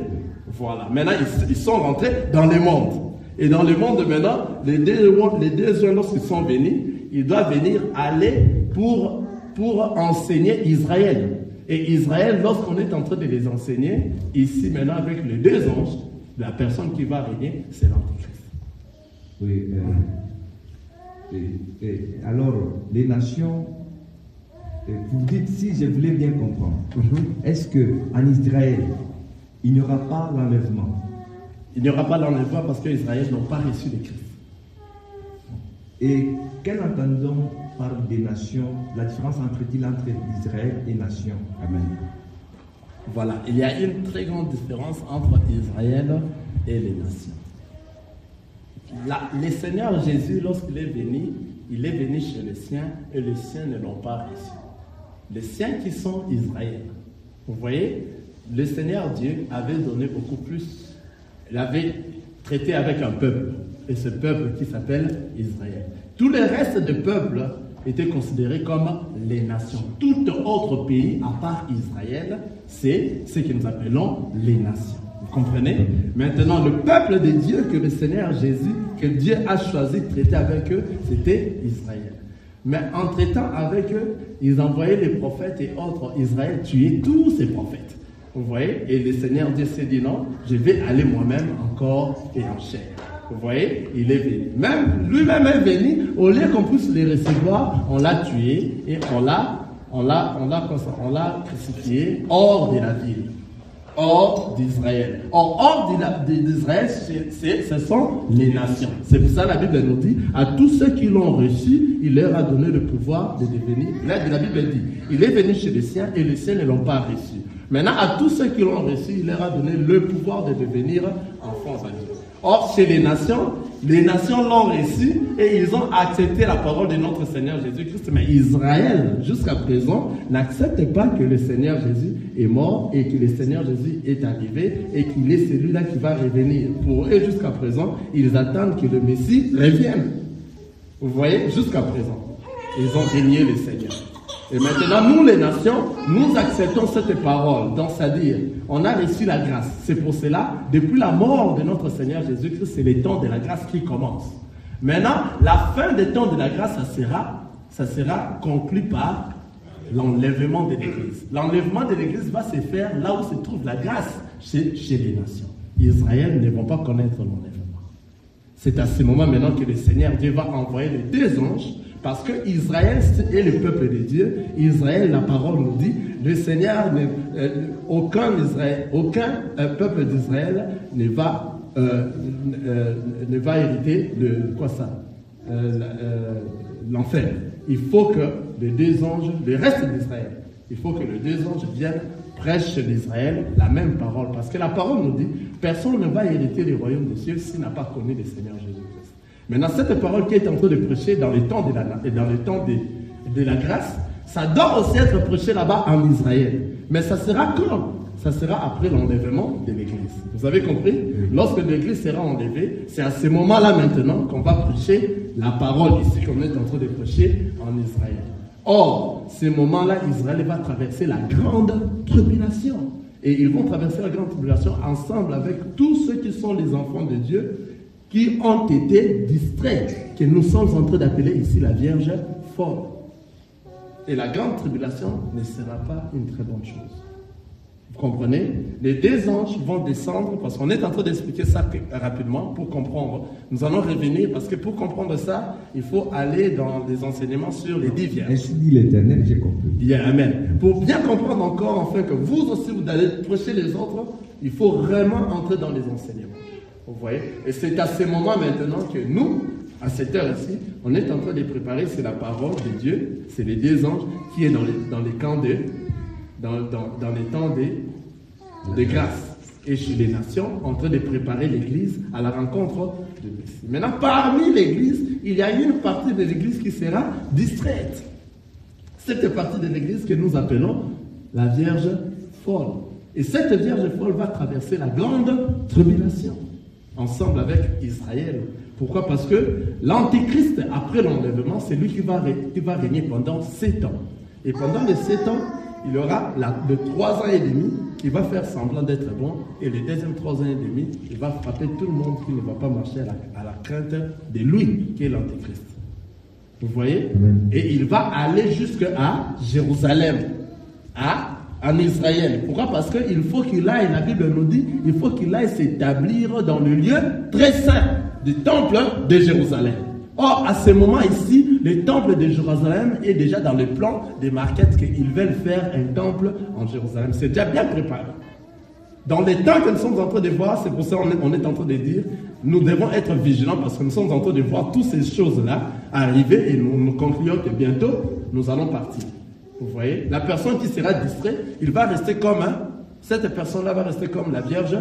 [SPEAKER 2] Voilà. Maintenant, ils sont rentrés dans le monde. Et dans le monde maintenant, les deux gens, lorsqu'ils sont venus, ils doivent venir aller pour enseigner Israël. Et Israël, lorsqu'on est en train de les enseigner, ici maintenant avec les 2 anges, la personne qui va régner, c'est l'Antichrist.
[SPEAKER 4] Oui. Alors, les nations, vous dites, si je voulais bien comprendre, est-ce qu'en Israël, il n'y aura pas l'enlèvement?
[SPEAKER 2] Il n'y aura pas l'enlèvement parce que Israël n'a pas reçu le Christ.
[SPEAKER 4] Et qu'entendons par des nations? La différence entre Israël et nations? Amen.
[SPEAKER 2] Voilà, il y a une très grande différence entre Israël et les nations. Le Seigneur Jésus, lorsqu'il est venu chez les siens et les siens ne l'ont pas reçu. Les siens qui sont Israël. Vous voyez, le Seigneur Dieu avait donné beaucoup plus. Il avait traité avec un peuple, et ce peuple qui s'appelle Israël. Tous les restes de peuples étaient considérés comme les nations. Tout autre pays, à part Israël, c'est ce que nous appelons les nations. Vous comprenez? Maintenant, le peuple de Dieu que le Seigneur Jésus, que Dieu a choisi de traiter avec eux, c'était Israël. Mais en traitant avec eux, ils envoyaient les prophètes et autres. Israël tuait tous ces prophètes. Vous voyez? Et le Seigneur Dieu s'est dit non, je vais aller moi-même en corps et en chair. Vous voyez? Il est venu. Même lui-même est venu, au lieu qu'on puisse les recevoir, on l'a tué et on l'a crucifié hors de la ville. Hors d'Israël. Hors d'Israël, ce sont les nations. C'est pour ça que la Bible nous dit, à tous ceux qui l'ont reçu, il leur a donné le pouvoir de devenir. Là, la Bible dit, il est venu chez les siens et les siens ne l'ont pas reçu. Maintenant, à tous ceux qui l'ont reçu, il leur a donné le pouvoir de devenir enfants à Dieu. Or, chez les nations l'ont reçu et ils ont accepté la parole de notre Seigneur Jésus-Christ. Mais Israël, jusqu'à présent, n'accepte pas que le Seigneur Jésus est mort et que le Seigneur Jésus est arrivé et qu'il est celui-là qui va revenir. Pour eux, jusqu'à présent, ils attendent que le Messie revienne. Vous voyez, jusqu'à présent, ils ont régné le Seigneur. Et maintenant, nous les nations, nous acceptons cette parole. Donc, c'est-à-dire, on a reçu la grâce. C'est pour cela, depuis la mort de notre Seigneur Jésus-Christ, c'est les temps de la grâce qui commencent. Maintenant, la fin des temps de la grâce, ça sera conclu par l'enlèvement de l'Église. L'enlèvement de l'Église va se faire là où se trouve la grâce, chez les nations. Israël ne vont pas connaître l'enlèvement. C'est à ce moment maintenant que le Seigneur Dieu va envoyer les 2 anges. Parce que Israël est le peuple de Dieu. Israël, la parole nous dit, le Seigneur, aucun peuple d'Israël ne va hériter de quoi ça? L'enfer. Il faut que les 2 anges, le reste d'Israël, il faut que les 2 anges viennent prêcher d'Israël la même parole. Parce que la parole nous dit, personne ne va hériter du royaume des cieux s'il n'a pas connu le Seigneur Jésus-Christ. Maintenant, cette parole qui est en train de prêcher dans les temps de la grâce, ça doit aussi être prêché là-bas en Israël. Mais ça sera quand? Ça sera après l'enlèvement de l'Église. Vous avez compris? Lorsque l'Église sera enlevée, c'est à ce moment-là maintenant qu'on va prêcher la parole ici qu'on est en train de prêcher en Israël. Or, ce moment-là, Israël va traverser la grande tribulation. Et ils vont traverser la grande tribulation ensemble avec tous ceux qui sont les enfants de Dieu, qui ont été distraits, que nous sommes en train d'appeler ici la Vierge folle. Et la grande tribulation ne sera pas une très bonne chose. Vous comprenez? Les 2 anges vont descendre, parce qu'on est en train d'expliquer ça rapidement pour comprendre. Nous allons revenir, parce que pour comprendre ça, il faut aller dans les enseignements sur les 10 vierges.
[SPEAKER 4] Ainsi dit l'Éternel, j'ai compris.
[SPEAKER 2] Yeah, amen. Pour bien comprendre encore, enfin, que vous aussi, vous allez prêcher les autres, il faut vraiment entrer dans les enseignements. Vous voyez? Et c'est à ce moment maintenant que nous, à cette heure-ci, on est en train de préparer, c'est la parole de Dieu, c'est les 2 anges qui est dans les camps dans les temps de grâce. et chez les nations, en train de préparer l'Église à la rencontre de Messie. Maintenant, parmi l'Église, il y a une partie de l'Église qui sera distraite. Cette partie de l'Église que nous appelons la Vierge folle. Et cette Vierge folle va traverser la grande tribulation, ensemble avec Israël. Pourquoi? Parce que l'Antéchrist, après l'enlèvement, c'est lui qui va régner pendant 7 ans. Et pendant les 7 ans, il y aura de 3 ans et demi qui va faire semblant d'être bon, et les deuxièmes 3 ans et demi, il va frapper tout le monde qui ne va pas marcher à la crainte de lui, qui est l'Antéchrist. Vous voyez? Et il va aller jusqu'à Jérusalem, en Israël. Pourquoi? Parce qu'il faut qu'il aille, la Bible nous dit, il faut qu'il aille s'établir dans le lieu très saint du temple de Jérusalem. Or, à ce moment ici, le temple de Jérusalem est déjà dans le plan des maquettes qu'ils veulent faire un temple en Jérusalem. C'est déjà bien préparé. Dans les temps que nous sommes en train de voir, c'est pour ça qu'on est en train de dire, nous devons être vigilants parce que nous sommes en train de voir toutes ces choses-là arriver et nous concluons que bientôt, nous allons partir. Vous voyez, la personne qui sera distraite, il va rester comme, cette personne-là va rester comme la Vierge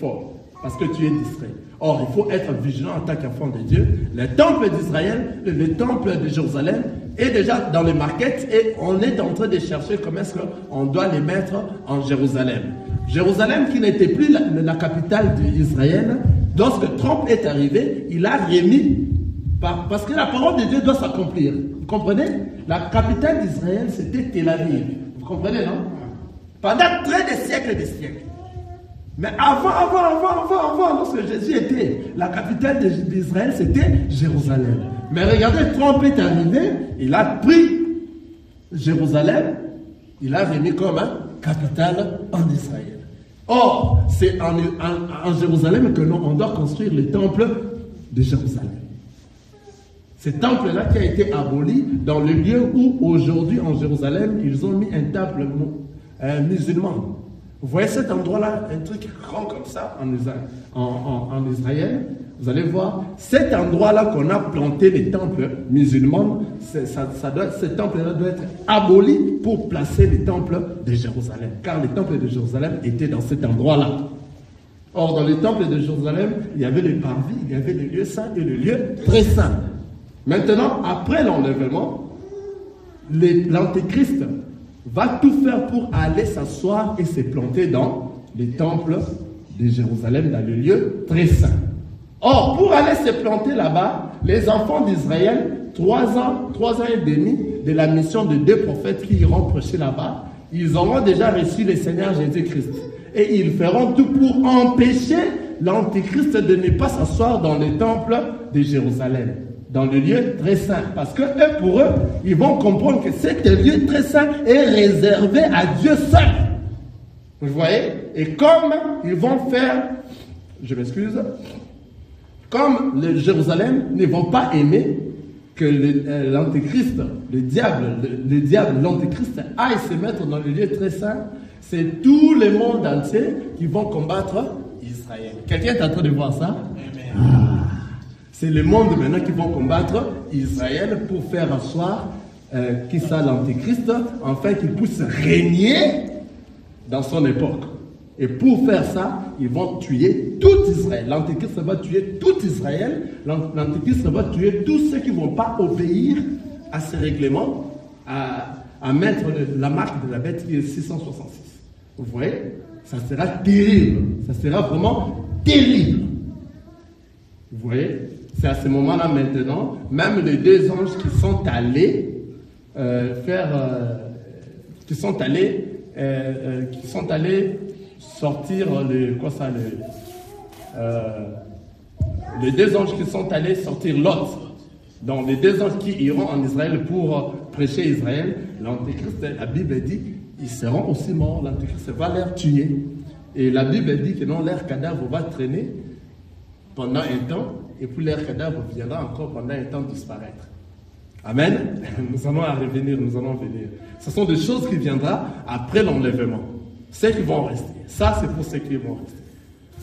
[SPEAKER 2] folle, parce que tu es distrait. Or, il faut être vigilant en tant qu'enfant de Dieu. Le temple d'Israël, le temple de Jérusalem est déjà dans les maquettes et on est en train de chercher comment est-ce qu'on doit les mettre en Jérusalem. Jérusalem qui n'était plus la capitale d'Israël, lorsque Trump est arrivé, il a remis, parce que la parole de Dieu doit s'accomplir. Vous comprenez? La capitale d'Israël, c'était Tel Aviv. Vous comprenez, non? Pendant des siècles et des siècles. Mais avant, lorsque Jésus était, la capitale d'Israël, c'était Jérusalem. Mais regardez, Trump est arrivé, il a pris Jérusalem, il a remis comme capitale en Israël. Or, c'est en Jérusalem que on doit construire le temple de Jérusalem. Ce temple-là qui a été aboli dans le lieu où aujourd'hui en Jérusalem, ils ont mis un temple musulman. Vous voyez cet endroit-là, un truc grand comme ça en Israël, vous allez voir, cet endroit-là qu'on a planté les temples musulmans, ce temple-là doit être aboli pour placer les temples de Jérusalem. Car les temples de Jérusalem étaient dans cet endroit-là. Or, dans les temples de Jérusalem, il y avait les parvis, il y avait le lieu saint et le lieu très saint. Maintenant, après l'enlèvement, l'Antéchrist va tout faire pour aller s'asseoir et se planter dans les temples de Jérusalem, dans le lieu très saint. Or, pour aller se planter là-bas, les enfants d'Israël, 3 ans et demi de la mission de 2 prophètes qui iront prêcher là-bas, ils auront déjà reçu le Seigneur Jésus-Christ. Et ils feront tout pour empêcher l'Antéchrist de ne pas s'asseoir dans le temple de Jérusalem, dans le lieu très saint. Parce que eux, pour eux, ils vont comprendre que cet lieu très saint est réservé à Dieu seul. Vous voyez? Et comme ils vont faire, je m'excuse, comme le Jérusalem ne vont pas aimer que l'Antéchrist, le diable, l'Antéchrist aille se mettre dans le lieu très saint, c'est tout le monde entier qui vont combattre Israël. Quelqu'un est en train de voir ça? C'est le monde maintenant qui vont combattre Israël pour faire asseoir qui ça l'Antéchrist, afin qu'il puisse régner dans son époque. Et pour faire ça, ils vont tuer tout Israël. L'Antéchrist va tuer tout Israël. L'Antéchrist va tuer tous ceux qui ne vont pas obéir à ces règlements, à mettre la marque de la bête qui est 666. Vous voyez? Ça sera terrible. Ça sera vraiment terrible. Vous voyez? C'est à ce moment-là maintenant, même les 2 anges qui sont allés sortir les 2 anges qui sont allés sortir Lot. Donc les 2 anges qui iront en Israël pour prêcher Israël, l'Antéchrist, la Bible dit, ils seront aussi morts, l'Antéchrist va les tuer. Et la Bible dit que non, leur cadavre va traîner pendant un temps, et puis leur cadavre viendra encore pendant un temps disparaître. Amen. Nous allons venir. Ce sont des choses qui viendront après l'enlèvement. Ceux qui vont rester. Ça, c'est pour ceux qui vont rester.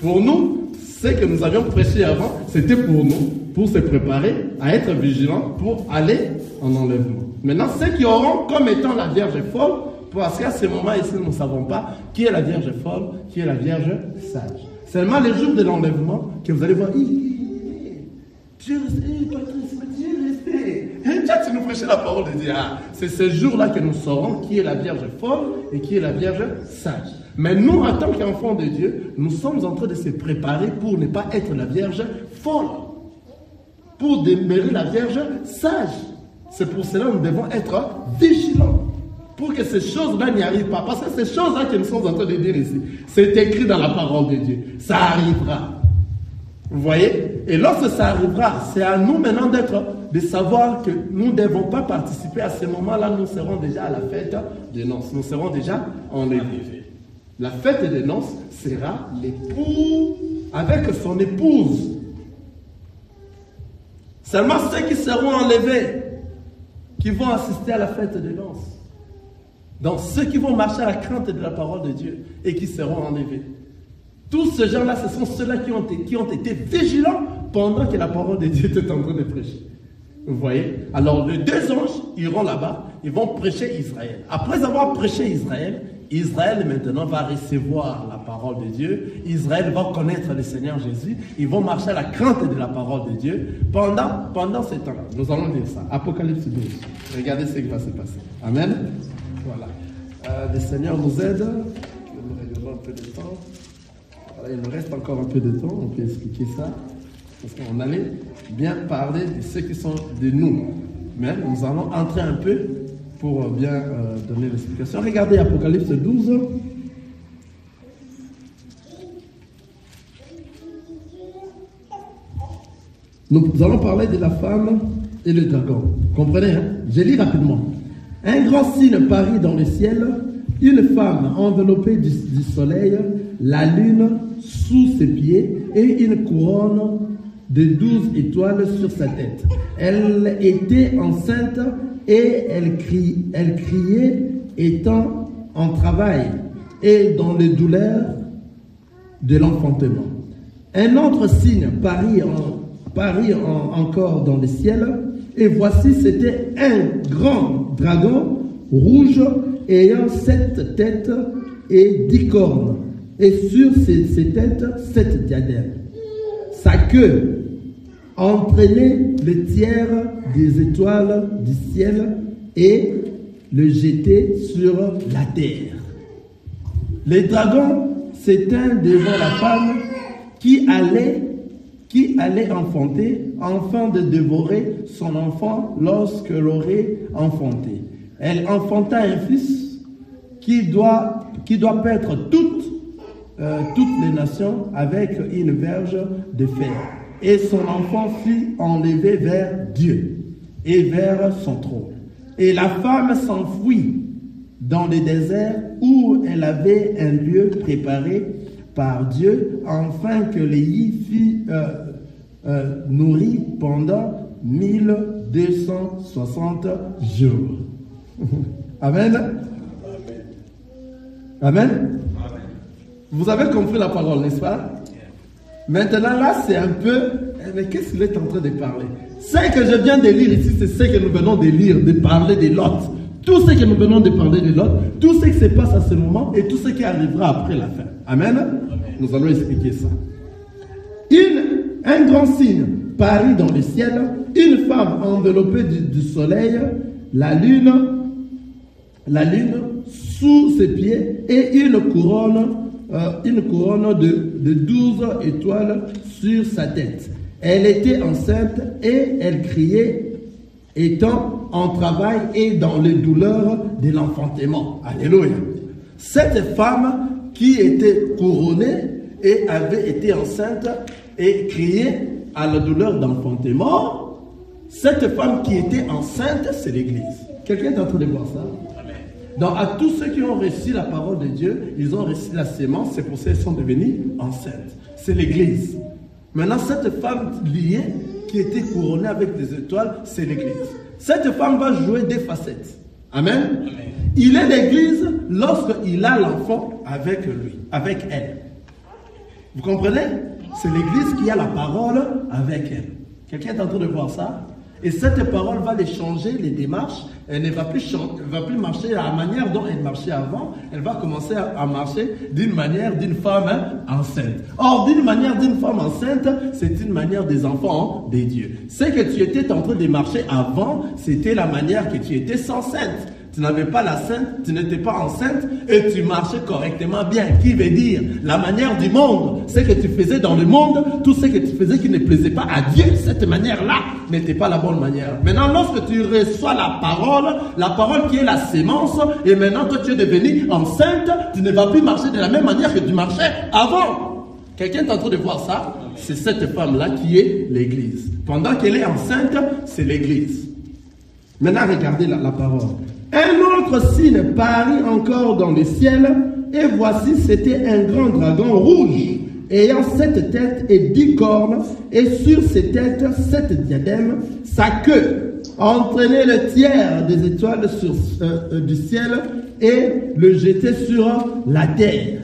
[SPEAKER 2] Pour nous, ce que nous avions prêché avant, c'était pour nous, pour se préparer à être vigilants pour aller en enlèvement. Maintenant, ceux qui auront comme étant la Vierge folle, Parce qu'à ce moment ici, nous ne savons pas qui est la Vierge folle, qui est la Vierge sage. Seulement les jours de l'enlèvement que vous allez voir, Dieu est resté, Patrice, mais Dieu est resté. Tu nous prêchais la parole de Dieu. C'est ce jour-là que nous saurons qui est la Vierge folle et qui est la Vierge sage. Mais nous, en tant qu'enfants de Dieu, nous sommes en train de se préparer pour ne pas être la Vierge folle, pour demeurer la Vierge sage. C'est pour cela que nous devons être vigilants, pour que ces choses-là n'y arrivent pas. Parce que ces choses-là que nous sommes en train de dire ici, c'est écrit dans la parole de Dieu. Ça arrivera. Vous voyez? Et lorsque ça arrivera, c'est à nous maintenant de savoir que nous ne devons pas participer à ce moment-là. Nous serons déjà à la fête des noces. Nous serons déjà enlevés. La fête des noces sera l'époux avec son épouse. Seulement ceux qui seront enlevés, qui vont assister à la fête des noces. Donc ceux qui vont marcher à la crainte de la parole de Dieu et qui seront enlevés. Tous ces gens-là, ce sont ceux-là qui ont été vigilants pendant que la parole de Dieu était en train de prêcher. Vous voyez? Alors les deux anges iront là-bas, ils vont prêcher Israël. Après avoir prêché Israël, Israël maintenant va recevoir la parole de Dieu. Israël va connaître le Seigneur Jésus. Ils vont marcher à la crainte de la parole de Dieu pendant ce temps-là. Nous allons lire ça. Apocalypse 12. Regardez ce qui va se passer. Amen. Voilà. Le Seigneur nous aide. Nous regardons un peu de temps. Voilà, il nous reste encore un peu de temps. On peut expliquer ça. Parce qu'on allait bien parler de ceux qui sont de nous. Mais nous allons entrer un peu pour bien donner l'explication. Regardez Apocalypse 12. Nous allons parler de la femme et le dragon. Comprenez, hein? Je lis rapidement. Un grand signe parut dans le ciel, une femme enveloppée du soleil, la lune sous ses pieds et une couronne de 12 étoiles sur sa tête. Elle était enceinte et elle criait étant en travail et dans les douleurs de l'enfantement. Un autre signe parut encore dans le ciel, et voici c'était un grand dragon rouge ayant 7 têtes et 10 cornes, et sur ces têtes 7 diadèmes. Sa queue entraînait le tiers des étoiles du ciel et le jetait sur la terre. Le dragon s'éteint devant la femme qui allait enfanter, afin de dévorer son enfant lorsqu'elle aurait enfanté. Elle enfanta un fils qui doit paître toutes les nations avec une verge de fer. Et son enfant fut enlevé vers Dieu et vers son trône. Et la femme s'enfuit dans le désert où elle avait un lieu préparé par Dieu, afin que l'Élie fût nourri pendant 1260 jours. Amen. Amen. Vous avez compris la parole, n'est-ce pas? Maintenant, là, c'est un peu... Mais qu'est-ce qu'il est en train de parler? Ce que je viens de lire ici, c'est ce que nous venons de lire, de parler de Lot. Tout ce que nous venons de parler de Lot, tout ce qui se passe à ce moment et tout ce qui arrivera après la fin. Amen. Nous allons expliquer ça. Un grand signe parut dans le ciel, une femme enveloppée du soleil, la lune sous ses pieds et une couronne de 12 étoiles sur sa tête. Elle était enceinte et elle criait, étant en travail et dans les douleurs de l'enfantement. Alléluia. Cette femme qui était couronnée et avait été enceinte et criait à la douleur d'enfantement, cette femme qui était enceinte, c'est l'Église. Quelqu'un est en train de voir ça? Donc à tous ceux qui ont reçu la parole de Dieu, ils ont reçu la sémence, c'est pour ça qu'ils sont devenus enceintes. C'est l'Église. Maintenant, cette femme liée, qui était couronnée avec des étoiles, c'est l'Église. Cette femme va jouer des facettes. Amen. Amen. Il est l'Église lorsqu'il a l'enfant avec lui, avec elle. Vous comprenez? C'est l'Église qui a la parole avec elle. Quelqu'un est en train de voir ça? Et cette parole va les changer, les démarches. Elle ne va plus marcher à la manière dont elle marchait avant. Elle va commencer à marcher d'une manière d'une femme enceinte. Or, d'une manière d'une femme enceinte, c'est une manière des enfants des dieux. Ce que tu étais en train de marcher avant, c'était la manière que tu étais sans sainte. Tu n'avais pas la sainte, tu n'étais pas enceinte et tu marchais correctement bien. Qui veut dire la manière du monde, ce que tu faisais dans le monde, tout ce que tu faisais qui ne plaisait pas à Dieu, cette manière-là n'était pas la bonne manière. Maintenant, lorsque tu reçois la parole qui est la sémence, et maintenant toi tu es devenu enceinte, tu ne vas plus marcher de la même manière que tu marchais avant. Quelqu'un est en train de voir ça? C'est cette femme-là qui est l'Église. Pendant qu'elle est enceinte, c'est l'Église. Maintenant, regardez la parole. Un autre signe parut encore dans le ciel, et voici c'était un grand dragon rouge, ayant 7 têtes et 10 cornes, et sur ses têtes 7 diadèmes. Sa queue entraînait le tiers des étoiles du ciel et le jetait sur la terre.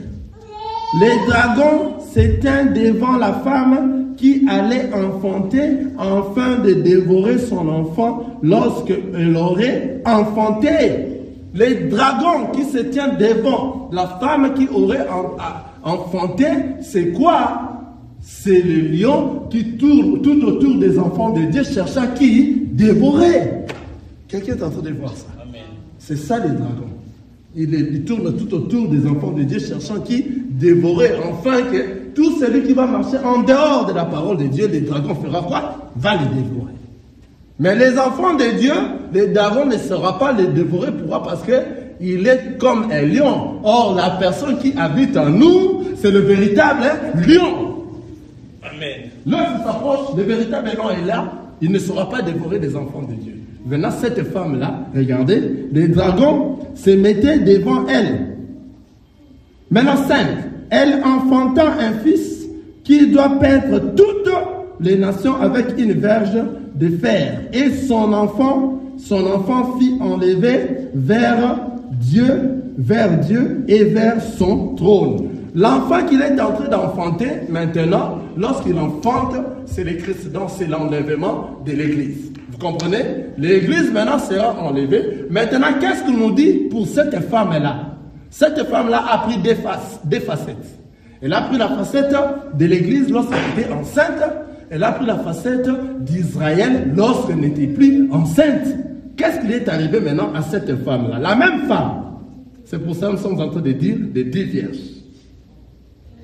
[SPEAKER 2] Les dragons s'éteignent devant la femme qui allait enfanter, afin de dévorer son enfant lorsqu'elle aurait enfanté. Les dragons qui se tiennent devant la femme qui aurait enfanté, c'est quoi? C'est le lion qui tourne tout autour des enfants de Dieu, cherchant qui dévorer. Quelqu'un est en train de voir ça? C'est ça les dragons. Il tourne tout autour des enfants de Dieu, cherchant qui dévorer, afin que tout celui qui va marcher en dehors de la parole de Dieu, les dragons fera quoi? Va les dévorer. Mais les enfants de Dieu, les dragons ne saura pas les dévorer. Pourquoi? Parce qu'il est comme un lion. Or, la personne qui habite en nous, c'est le véritable lion. Amen. Lorsqu'il s'approche, le véritable lion est là, il ne saura pas dévorer les enfants de Dieu. Maintenant, cette femme-là, regardez, les dragons se mettaient devant elle. Maintenant, 5. Elle enfanta un fils qui doit paître toutes les nations avec une verge de fer. Et son enfant fit enlever vers Dieu et vers son trône. L'enfant qu'il est en train d'enfanter, maintenant, lorsqu'il enfante, c'est le Christ, donc c'est l'enlèvement de l'Église. Vous comprenez? L'Église maintenant sera enlevée. Maintenant, qu'est-ce qu'on nous dit pour cette femme-là? Cette femme-là a pris des facettes. Elle a pris la facette de l'Église lorsqu'elle était enceinte. Elle a pris la facette d'Israël lorsqu'elle n'était plus enceinte. Qu'est-ce qui est arrivé maintenant à cette femme-là? La même femme. C'est pour ça que nous sommes en train de dire des 10 vierges.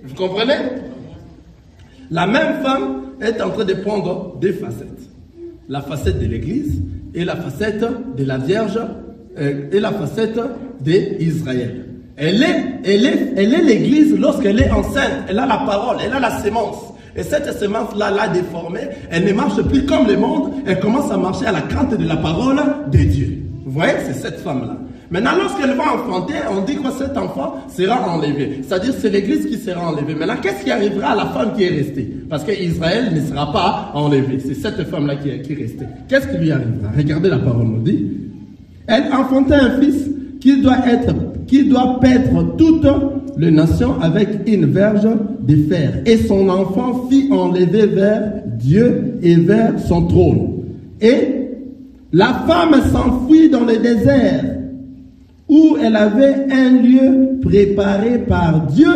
[SPEAKER 2] Vous comprenez? La même femme est en train de prendre des facettes. La facette de l'Église et la facette de la Vierge et la facette d'Israël. Elle est l'Église lorsqu'elle est enceinte. Elle a la parole, elle a la sémence. Et cette sémence-là l'a déformée. Elle ne marche plus comme le monde. Elle commence à marcher à la crainte de la parole de Dieu. Vous voyez, c'est cette femme-là. Maintenant, lorsqu'elle va enfanter, on dit que cet enfant sera enlevé. C'est-à-dire c'est l'Église qui sera enlevée. Maintenant, qu'est-ce qui arrivera à la femme qui est restée? Parce qu'Israël ne sera pas enlevé. C'est cette femme-là qui est restée. Qu'est-ce qui lui arrivera? Regardez la parole nous dit. Elle enfanta un fils qui doit paître toutes les nations avec une verge de fer. Et son enfant fit enlever vers Dieu et vers son trône. Et la femme s'enfuit dans le désert, où elle avait un lieu préparé par Dieu,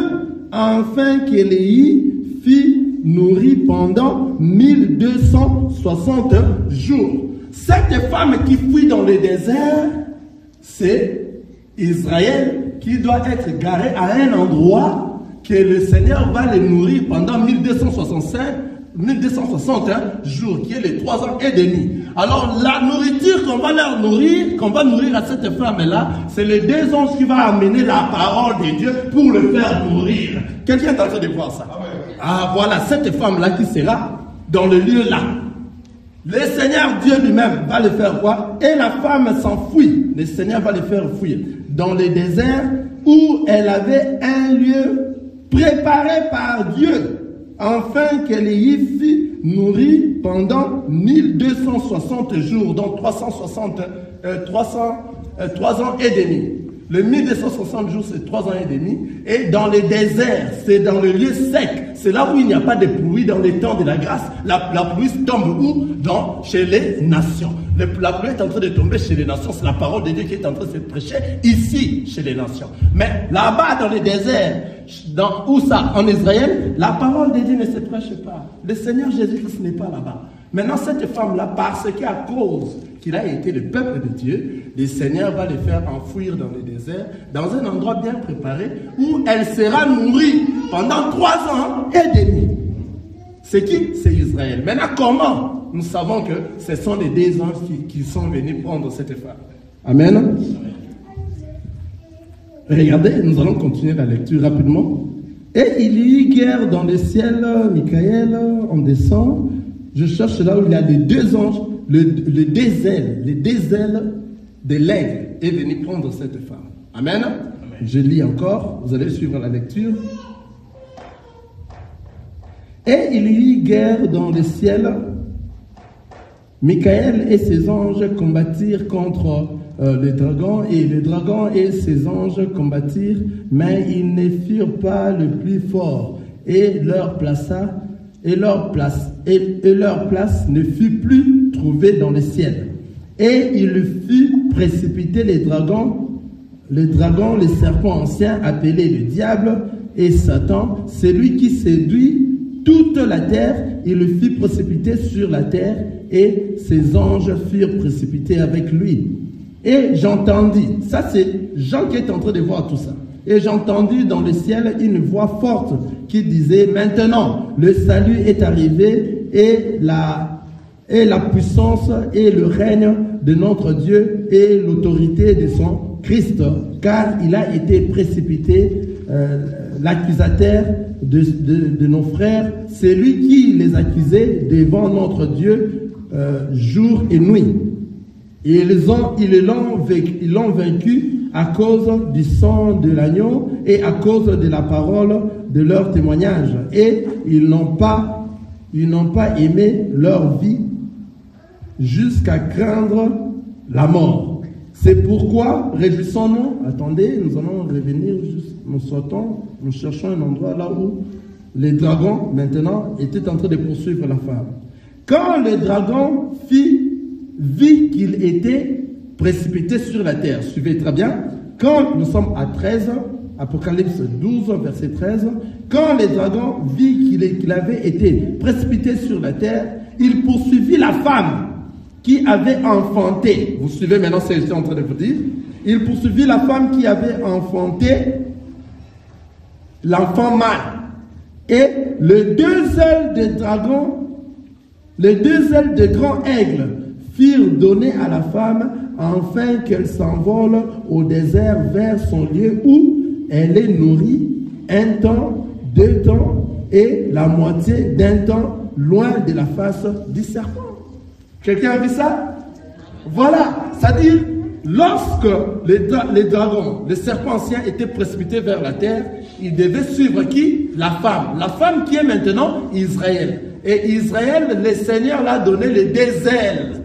[SPEAKER 2] afin qu'elle y fût nourrie pendant 1260 jours. Cette femme qui fuit dans le désert, c'est Israël qui doit être garé à un endroit que le Seigneur va les nourrir pendant 1260 jours, qui est les 3 ans et demi. Alors la nourriture qu'on va leur nourrir, qu'on va nourrir à cette femme-là, c'est les 2 anges qui vont amener la parole de Dieu pour le faire nourrir. Quelqu'un est en train de voir ça? Ah voilà, cette femme-là qui sera dans le lieu là. Le Seigneur Dieu lui-même va le faire quoi? Et la femme s'enfuit. Le Seigneur va le faire fuir dans le désert où elle avait un lieu préparé par Dieu, afin qu'elle y fût nourrie pendant 1260 jours, donc 3 ans et demi. Le 1260 jours, c'est 3 ans et demi. Et dans le désert, c'est dans le lieu sec. c'est là où il n'y a pas de pluie dans les temps de la grâce. La pluie tombe où? Chez les nations. La pluie est en train de tomber chez les nations. C'est la parole de Dieu qui est en train de se prêcher ici, chez les nations. Mais là-bas, dans le désert, où ça? En Israël, la parole de Dieu ne se prêche pas. Le Seigneur Jésus-Christ n'est pas là-bas. Maintenant, cette femme-là, parce qu'à cause qu'il a été le peuple de Dieu, le Seigneur va les faire enfouir dans le désert, dans un endroit bien préparé, où elle sera nourrie pendant 3 ans et demi. C'est qui? C'est Israël. Maintenant, comment? Nous savons que ce sont les 2 anges qui sont venus prendre cette femme. Amen. Regardez, nous allons continuer la lecture rapidement. Et il y eut guerre dans le ciel, Michael en descend. Je cherche là où il y a les 2 anges, les deux ailes de l'aigle est venu prendre cette femme. Amen. Amen. Je lis encore, vous allez suivre la lecture. Et il y eut guerre dans le ciel. Michael et ses anges combattirent contre les dragons, et les dragons et ses anges combattirent, mais ils ne furent pas le plus fort, et leur place ne fut plus trouvée dans le ciel. Et il fut précipité les dragons, les serpents anciens appelés le diable et Satan, celui qui séduit toute la terre. Il le fit précipiter sur la terre, et ses anges furent précipités avec lui. Et j'entendis, ça c'est Jean qui est en train de voir tout ça. Et j'entendis dans le ciel une voix forte qui disait: maintenant le salut est arrivé, et la puissance et le règne de notre Dieu et l'autorité de son Christ, car il a été précipité l'accusateur de nos frères, c'est lui qui les accusait devant notre Dieu jour et nuit. Et ils l'ont vaincu à cause du sang de l'agneau et à cause de la parole de leur témoignage. Et ils n'ont pas aimé leur vie jusqu'à craindre la mort. C'est pourquoi réjouissons-nous. Attendez, nous allons revenir juste, nous cherchons un endroit là où les dragons maintenant étaient en train de poursuivre la femme. Quand le dragon vit qu'il était précipité sur la terre, suivez très bien, quand nous sommes à 13, Apocalypse 12, verset 13, quand le dragon vit qu'il avait été précipité sur la terre, il poursuivit la femme qui avait enfanté. Vous suivez maintenant ce que je suis en train de vous dire? Il poursuivit la femme qui avait enfanté l'enfant mâle. Et les 2 ailes de dragon, les 2 ailes de grand aigle furent données à la femme, afin qu'elle s'envole au désert vers son lieu où elle est nourrie 1 temps, 2 temps et la moitié d'1 temps, loin de la face du serpent. Quelqu'un a vu ça? Voilà, c'est-à-dire, lorsque les dragons, les serpents anciens étaient précipités vers la terre, ils devaient suivre qui? La femme qui est maintenant Israël. Et Israël, le Seigneur l'a donné les 2 ailes.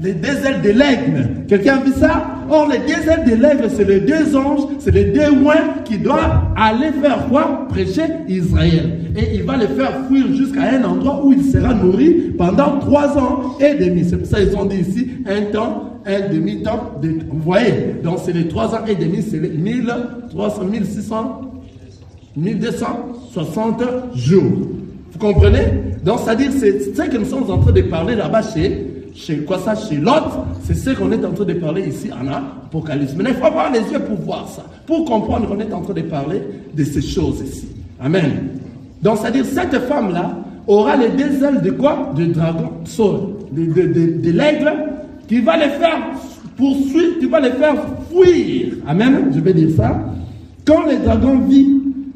[SPEAKER 2] Les 2 ailes de l'aigle. Quelqu'un a vu ça? Or, les 2 ailes de l'aigle, c'est les 2 anges, c'est les 2 oins qui doivent aller faire quoi? Prêcher Israël. Et il va les faire fuir jusqu'à un endroit où il sera nourri pendant 3 ans et demi. C'est pour ça qu'ils ont dit ici 1 temps, 1 demi-temps. Vous voyez? Donc, c'est les 3 ans et demi, c'est les 1300, 1600, 1260 jours. Vous comprenez? Donc, c'est-à-dire, c'est ce que nous sommes en train de parler là-bas chez Lot, c'est ce qu'on est en train de parler ici en Apocalypse. Mais il faut avoir les yeux pour voir ça, pour comprendre qu'on est en train de parler de ces choses ici. Amen. Donc, c'est-à-dire, cette femme-là aura les 2 ailes de quoi? De dragon, de l'aigle, qui va les faire poursuivre, qui va les faire fuir. Amen. Je vais dire ça. Quand le dragon vit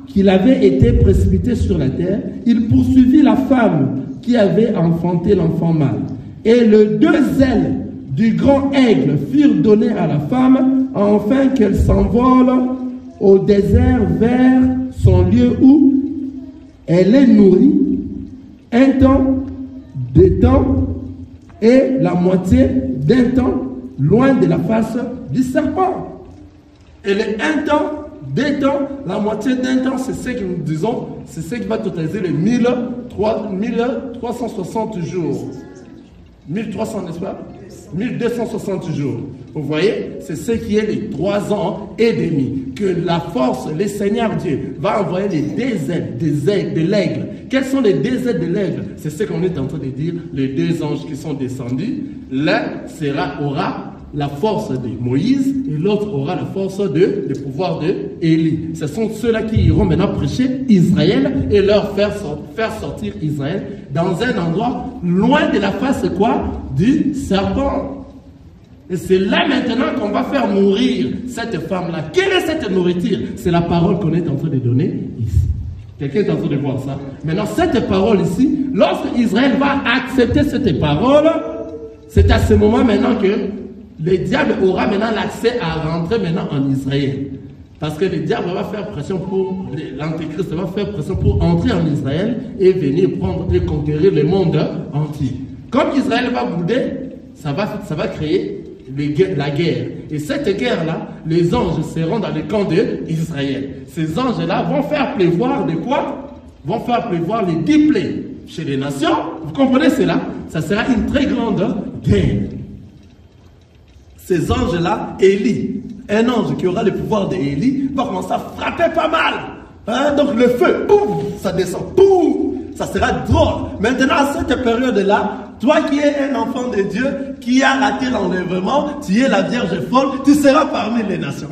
[SPEAKER 2] qu'il avait été précipité sur la terre, il poursuivit la femme qui avait enfanté l'enfant mâle. Et les 2 ailes du grand aigle furent données à la femme, afin qu'elle s'envole au désert vers son lieu où elle est nourrie 1 temps, 2 temps et la moitié d'1 temps, loin de la face du serpent. Et les 1 temps, 2 temps, la moitié d'un temps, c'est ce que nous disons, c'est ce qui va totaliser les 1360 jours. 1300, n'est-ce pas? 1260 jours. Vous voyez, c'est ce qui est les 3 ans et demi. Que la force, le Seigneur Dieu, va envoyer les 2 aides, de l'aigle. Quels sont les 2 aides de l'aigle? C'est ce qu'on est en train de dire, les 2 anges qui sont descendus. L'un aura la force de Moïse et l'autre aura la force le pouvoir de Élie. Ce sont ceux-là qui iront maintenant prêcher Israël et leur faire sortir Israël dans un endroit loin de la face du serpent. Et c'est là maintenant qu'on va faire mourir cette femme-là. Quelle est cette nourriture? C'est la parole qu'on est en train de donner ici. Quelqu'un est en train de voir ça? Maintenant, cette parole ici, lorsque Israël va accepter cette parole, c'est à ce moment maintenant que le diable aura maintenant l'accès à rentrer maintenant en Israël. Parce que le diable va faire pression pour, l'antéchrist va faire pression pour entrer en Israël et venir prendre et conquérir le monde entier. Comme Israël va bouder, ça va créer la guerre. Et cette guerre-là, les anges seront dans le camp d'Israël. Ces anges-là vont faire pleuvoir de quoi? Vont faire pleuvoir les 10 plaies chez les nations. Vous comprenez cela? Ça sera une très grande guerre. Ces anges-là, Élie, un ange qui aura le pouvoir d'Élie, va commencer à frapper pas mal. Hein? Donc le feu, pouf, ça descend, pouf, ça sera drôle. Maintenant, à cette période-là, toi qui es un enfant de Dieu, qui a raté l'enlèvement, tu es la Vierge folle, tu seras parmi les nations.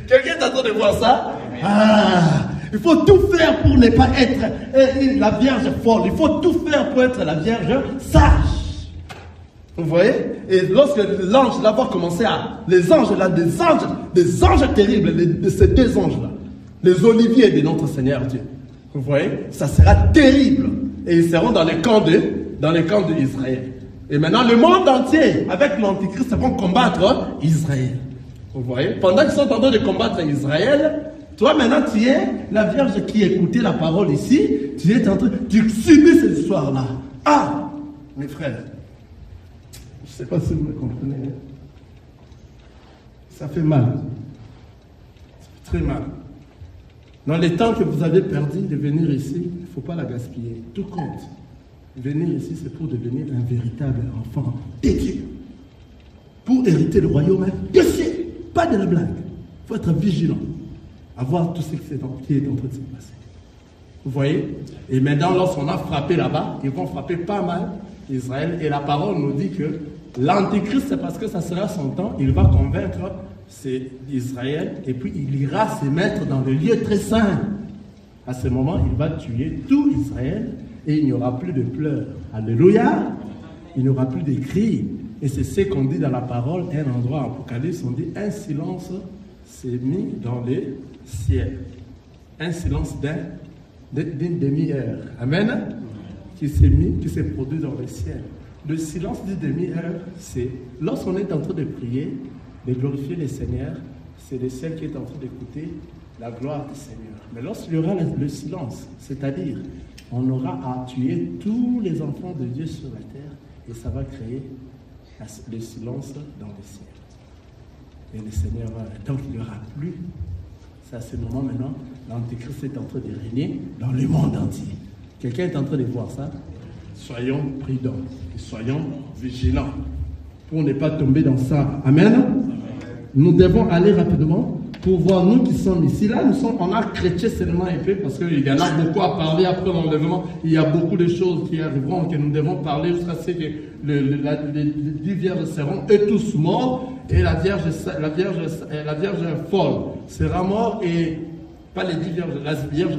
[SPEAKER 2] Quelqu'un est en train de voir ça? Il faut tout faire pour ne pas être la Vierge folle. Il faut tout faire pour être la Vierge sage. Vous voyez? Et lorsque l'ange là va commencer les anges là, des anges terribles, de ces 2 anges là, les oliviers de notre Seigneur Dieu. Vous voyez? Ça sera terrible. Et ils seront dans les camps d'Israël. Et maintenant, le monde entier, avec l'Antichrist, vont combattre Israël. Vous voyez? Pendant qu'ils sont en train de combattre Israël, toi maintenant, tu es la Vierge qui écoutait la parole ici, tu subis cette histoire-là. Ah, mes frères, je ne sais pas si vous me comprenez. Ça fait mal. Ça fait très mal. Dans les temps que vous avez perdu de venir ici, il ne faut pas la gaspiller. Tout compte. Venir ici, c'est pour devenir un véritable enfant de Dieu. Pour hériter le royaume de Dieu. Pas de la blague. Il faut être vigilant. À voir tout ce qui est en train de se passer. Vous voyez? Et maintenant, lorsqu'on a frappé là-bas, ils vont frapper pas mal Israël. Et la parole nous dit que l'Antichrist, c'est parce que ça sera son temps, il va convaincre Israël et puis il ira se mettre dans le lieu très saint. À ce moment, il va tuer tout Israël et il n'y aura plus de pleurs. Alléluia! Il n'y aura plus de cris. Et c'est ce qu'on dit dans la parole, un endroit en Apocalypse, on dit un silence s'est mis dans le ciel. Un silence d'une demi-heure. Amen? Qui s'est produit dans le ciel. Le silence d'une demi-heure, c'est lorsqu'on est en train de prier, de glorifier le Seigneur, c'est le ciel qui est en train d'écouter la gloire du Seigneur. Mais lorsqu'il y aura le silence, c'est-à-dire on aura à tuer tous les enfants de Dieu sur la terre et ça va créer le silence dans le ciel. Et le Seigneur va... Donc il n'y aura plus. C'est à ce moment maintenant, l'Antéchrist est en train de régner dans le monde entier. Quelqu'un est en train de voir ça? Soyons prudents et soyons vigilants pour ne pas tomber dans ça. Amen. Nous devons aller rapidement pour voir nous qui sommes ici. Là, on a chrétien seulement un peu parce qu'il y en a beaucoup à parler après l'enlèvement. Il y a beaucoup de choses qui arriveront que nous devons parler jusqu'à ce que les 10 vierges seront eux tous morts et la vierge folle sera morte et pas les 10 vierges, la vierge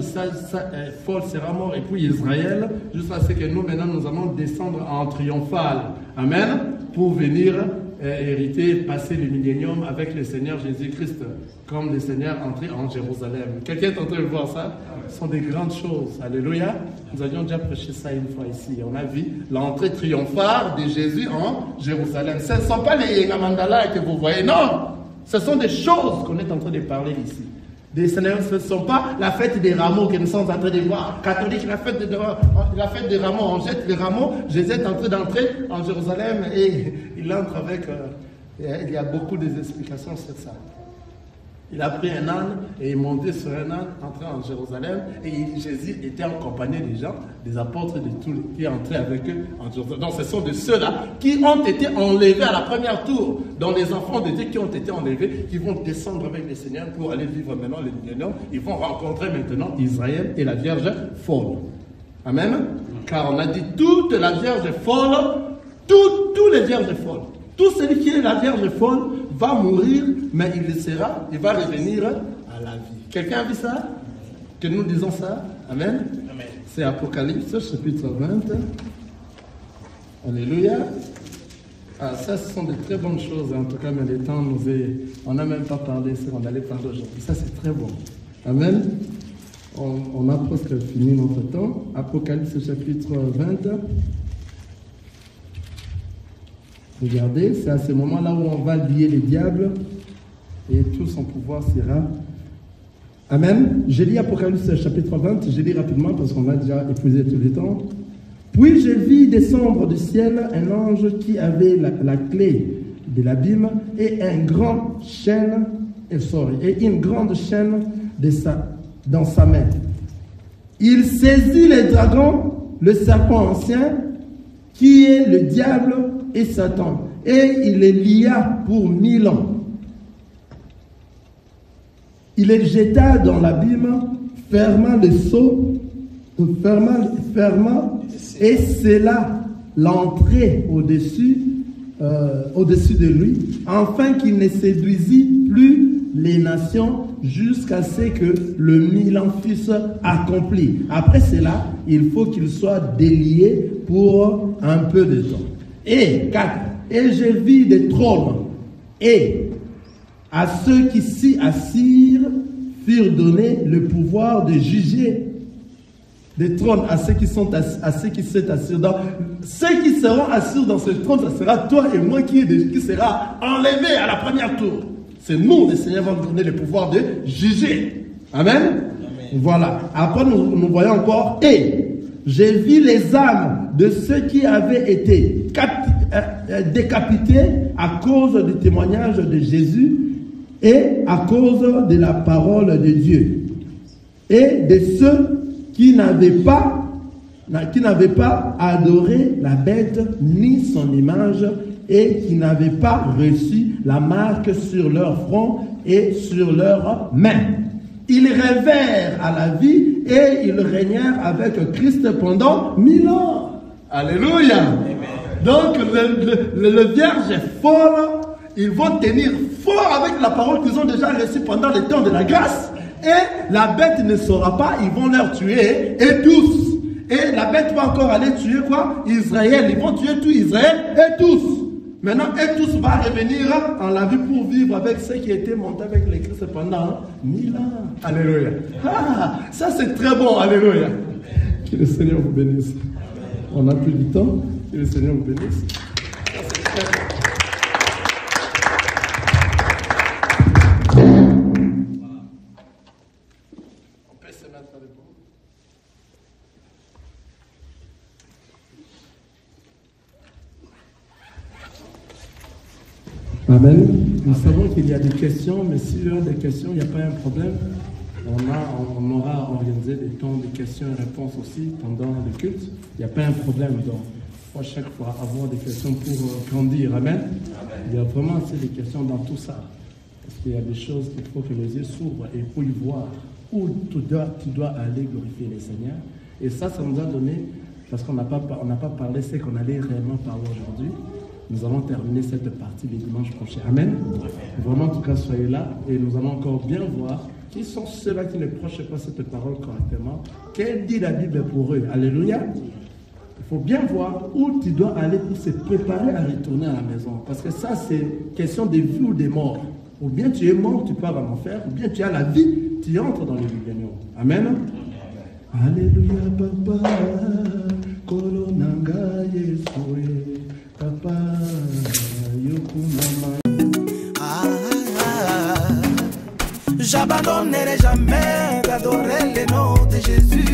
[SPEAKER 2] folle sera morte et puis Israël jusqu'à ce que nous maintenant nous allons descendre en triomphal. Amen. Pour venir hériter, passer le millénium avec le Seigneur Jésus-Christ, comme le Seigneur entré en Jérusalem. Quelqu'un est en train de voir ça? Ce sont des grandes choses. Alléluia. Nous avions déjà prêché ça une fois ici. On a vu l'entrée triomphale de Jésus en Jérusalem. Ce ne sont pas les Namandala que vous voyez, non. Ce sont des choses qu'on est en train de parler ici. Ce ne sont pas la fête des rameaux que nous sommes en train de voir. Catholique, la fête des rameaux, on jette les rameaux. Jésus est en train d'entrer en Jérusalem et il entre avec... il y a beaucoup d'explications sur ça. Il a pris un âne et il montait sur un âne, entré en Jérusalem. Et Jésus était accompagné des gens, des apôtres, de tous qui entraient avec eux en Jérusalem. Donc ce sont de ceux-là qui ont été enlevés à la première tour. Donc les enfants de Dieu qui ont été enlevés, qui vont descendre avec le Seigneur pour aller vivre maintenant le millénaire. Ils vont rencontrer maintenant Israël et la Vierge folle. Amen. Car on a dit toute la Vierge folle, tous les Vierges folles. Tout celui qui est la Vierge folle va mourir, mais il va revenir à la vie. Quelqu'un a vu ça? Que nous disons ça? Amen. Amen. C'est Apocalypse chapitre 20. Alléluia. Ah, ça, ce sont de très bonnes choses. En tout cas, mais le temps nous est... On n'a même pas parlé, c'est qu'on allait parler aujourd'hui. Ça, c'est très bon. Amen. On a presque fini notre temps. Apocalypse chapitre 20. Regardez, c'est à ce moment-là où on va lier les diables et tout son pouvoir s'ira. Amen. Je lis Apocalypse chapitre 20, je lis rapidement parce qu'on va déjà épuiser tout le temps. Puis je vis descendre du ciel un ange qui avait la clé de l'abîme et une grande chaîne dans sa main. Il saisit le dragon, le serpent ancien, qui est le diable et Satan, et il les lia pour 1000 ans. Il les jeta dans l'abîme, ferma le seau, et scella l'entrée au-dessus de lui, afin qu'il ne séduisit plus les nations jusqu'à ce que le 1000 ans fût accompli. Après cela, il faut qu'il soit délié pour un peu de temps. Et 4. Et je vis des trônes, et à ceux qui s'y assirent furent donnés le pouvoir de juger. Des trônes à ceux qui sont assis dans. Ceux qui seront assis dans ce trône, ça sera toi et moi qui sera enlevé à la première tour. C'est nous, le Seigneur va nous donner le pouvoir de juger. Amen. Amen. Voilà. Après, nous voyons encore. Et j'ai vu les âmes de ceux qui avaient été décapités à cause du témoignage de Jésus et à cause de la parole de Dieu. Et de ceux qui n'avaient pas adoré la bête ni son image et qui n'avaient pas reçu la marque sur leur front et sur leurs mains. Ils rêvèrent à la vie et ils régnèrent avec Christ pendant 1000 ans. Alléluia. Amen. Donc le vierge folle, ils vont tenir fort avec la parole qu'ils ont déjà reçue pendant le temps de la grâce. Et la bête ne saura pas, ils vont leur tuer, et tous. Et la bête va encore aller tuer quoi? Israël. Ils vont tuer tout Israël, et tous. Maintenant, et tous va revenir en la vie pour vivre avec ceux qui étaient montés avec les Christ pendant 1000 ans. Alléluia. Ah, ça c'est très bon, alléluia. Que le Seigneur vous bénisse. On n'a plus du temps. Que le Seigneur vous bénisse. Ça c'est très bon. Amen. Nous savons qu'il y a des questions, mais s'il y a des questions, il n'y a pas un problème. On aura organisé des temps de questions et réponses aussi pendant le culte. Il n'y a pas un problème. Donc, il faut à chaque fois avoir des questions pour grandir. Amen. Il y a vraiment assez de questions dans tout ça. Parce qu'il y a des choses qu'il faut que les yeux s'ouvrent et pour y voir où tu dois aller glorifier le Seigneur. Et ça nous a donné, parce qu'on n'a pas parlé, c'est qu'on allait réellement parler aujourd'hui. Nous allons terminer cette partie le dimanche prochain. Amen. Vraiment, en tout cas, soyez là et nous allons encore bien voir qui sont ceux-là qui ne prêchent pas cette parole correctement. Qu'elle dit la Bible pour eux. Alléluia. Il faut bien voir où tu dois aller pour se préparer à retourner à la maison. Parce que ça, c'est question de vie ou de mort. Ou bien tu es mort, tu pars en enfer. Ou bien tu as la vie, tu entres dans le millénaire. Amen. Alléluia, papa. Kolonanga Yesoué. Papa,
[SPEAKER 1] j'abandonnerai jamais d'adorer le nom de Jésus.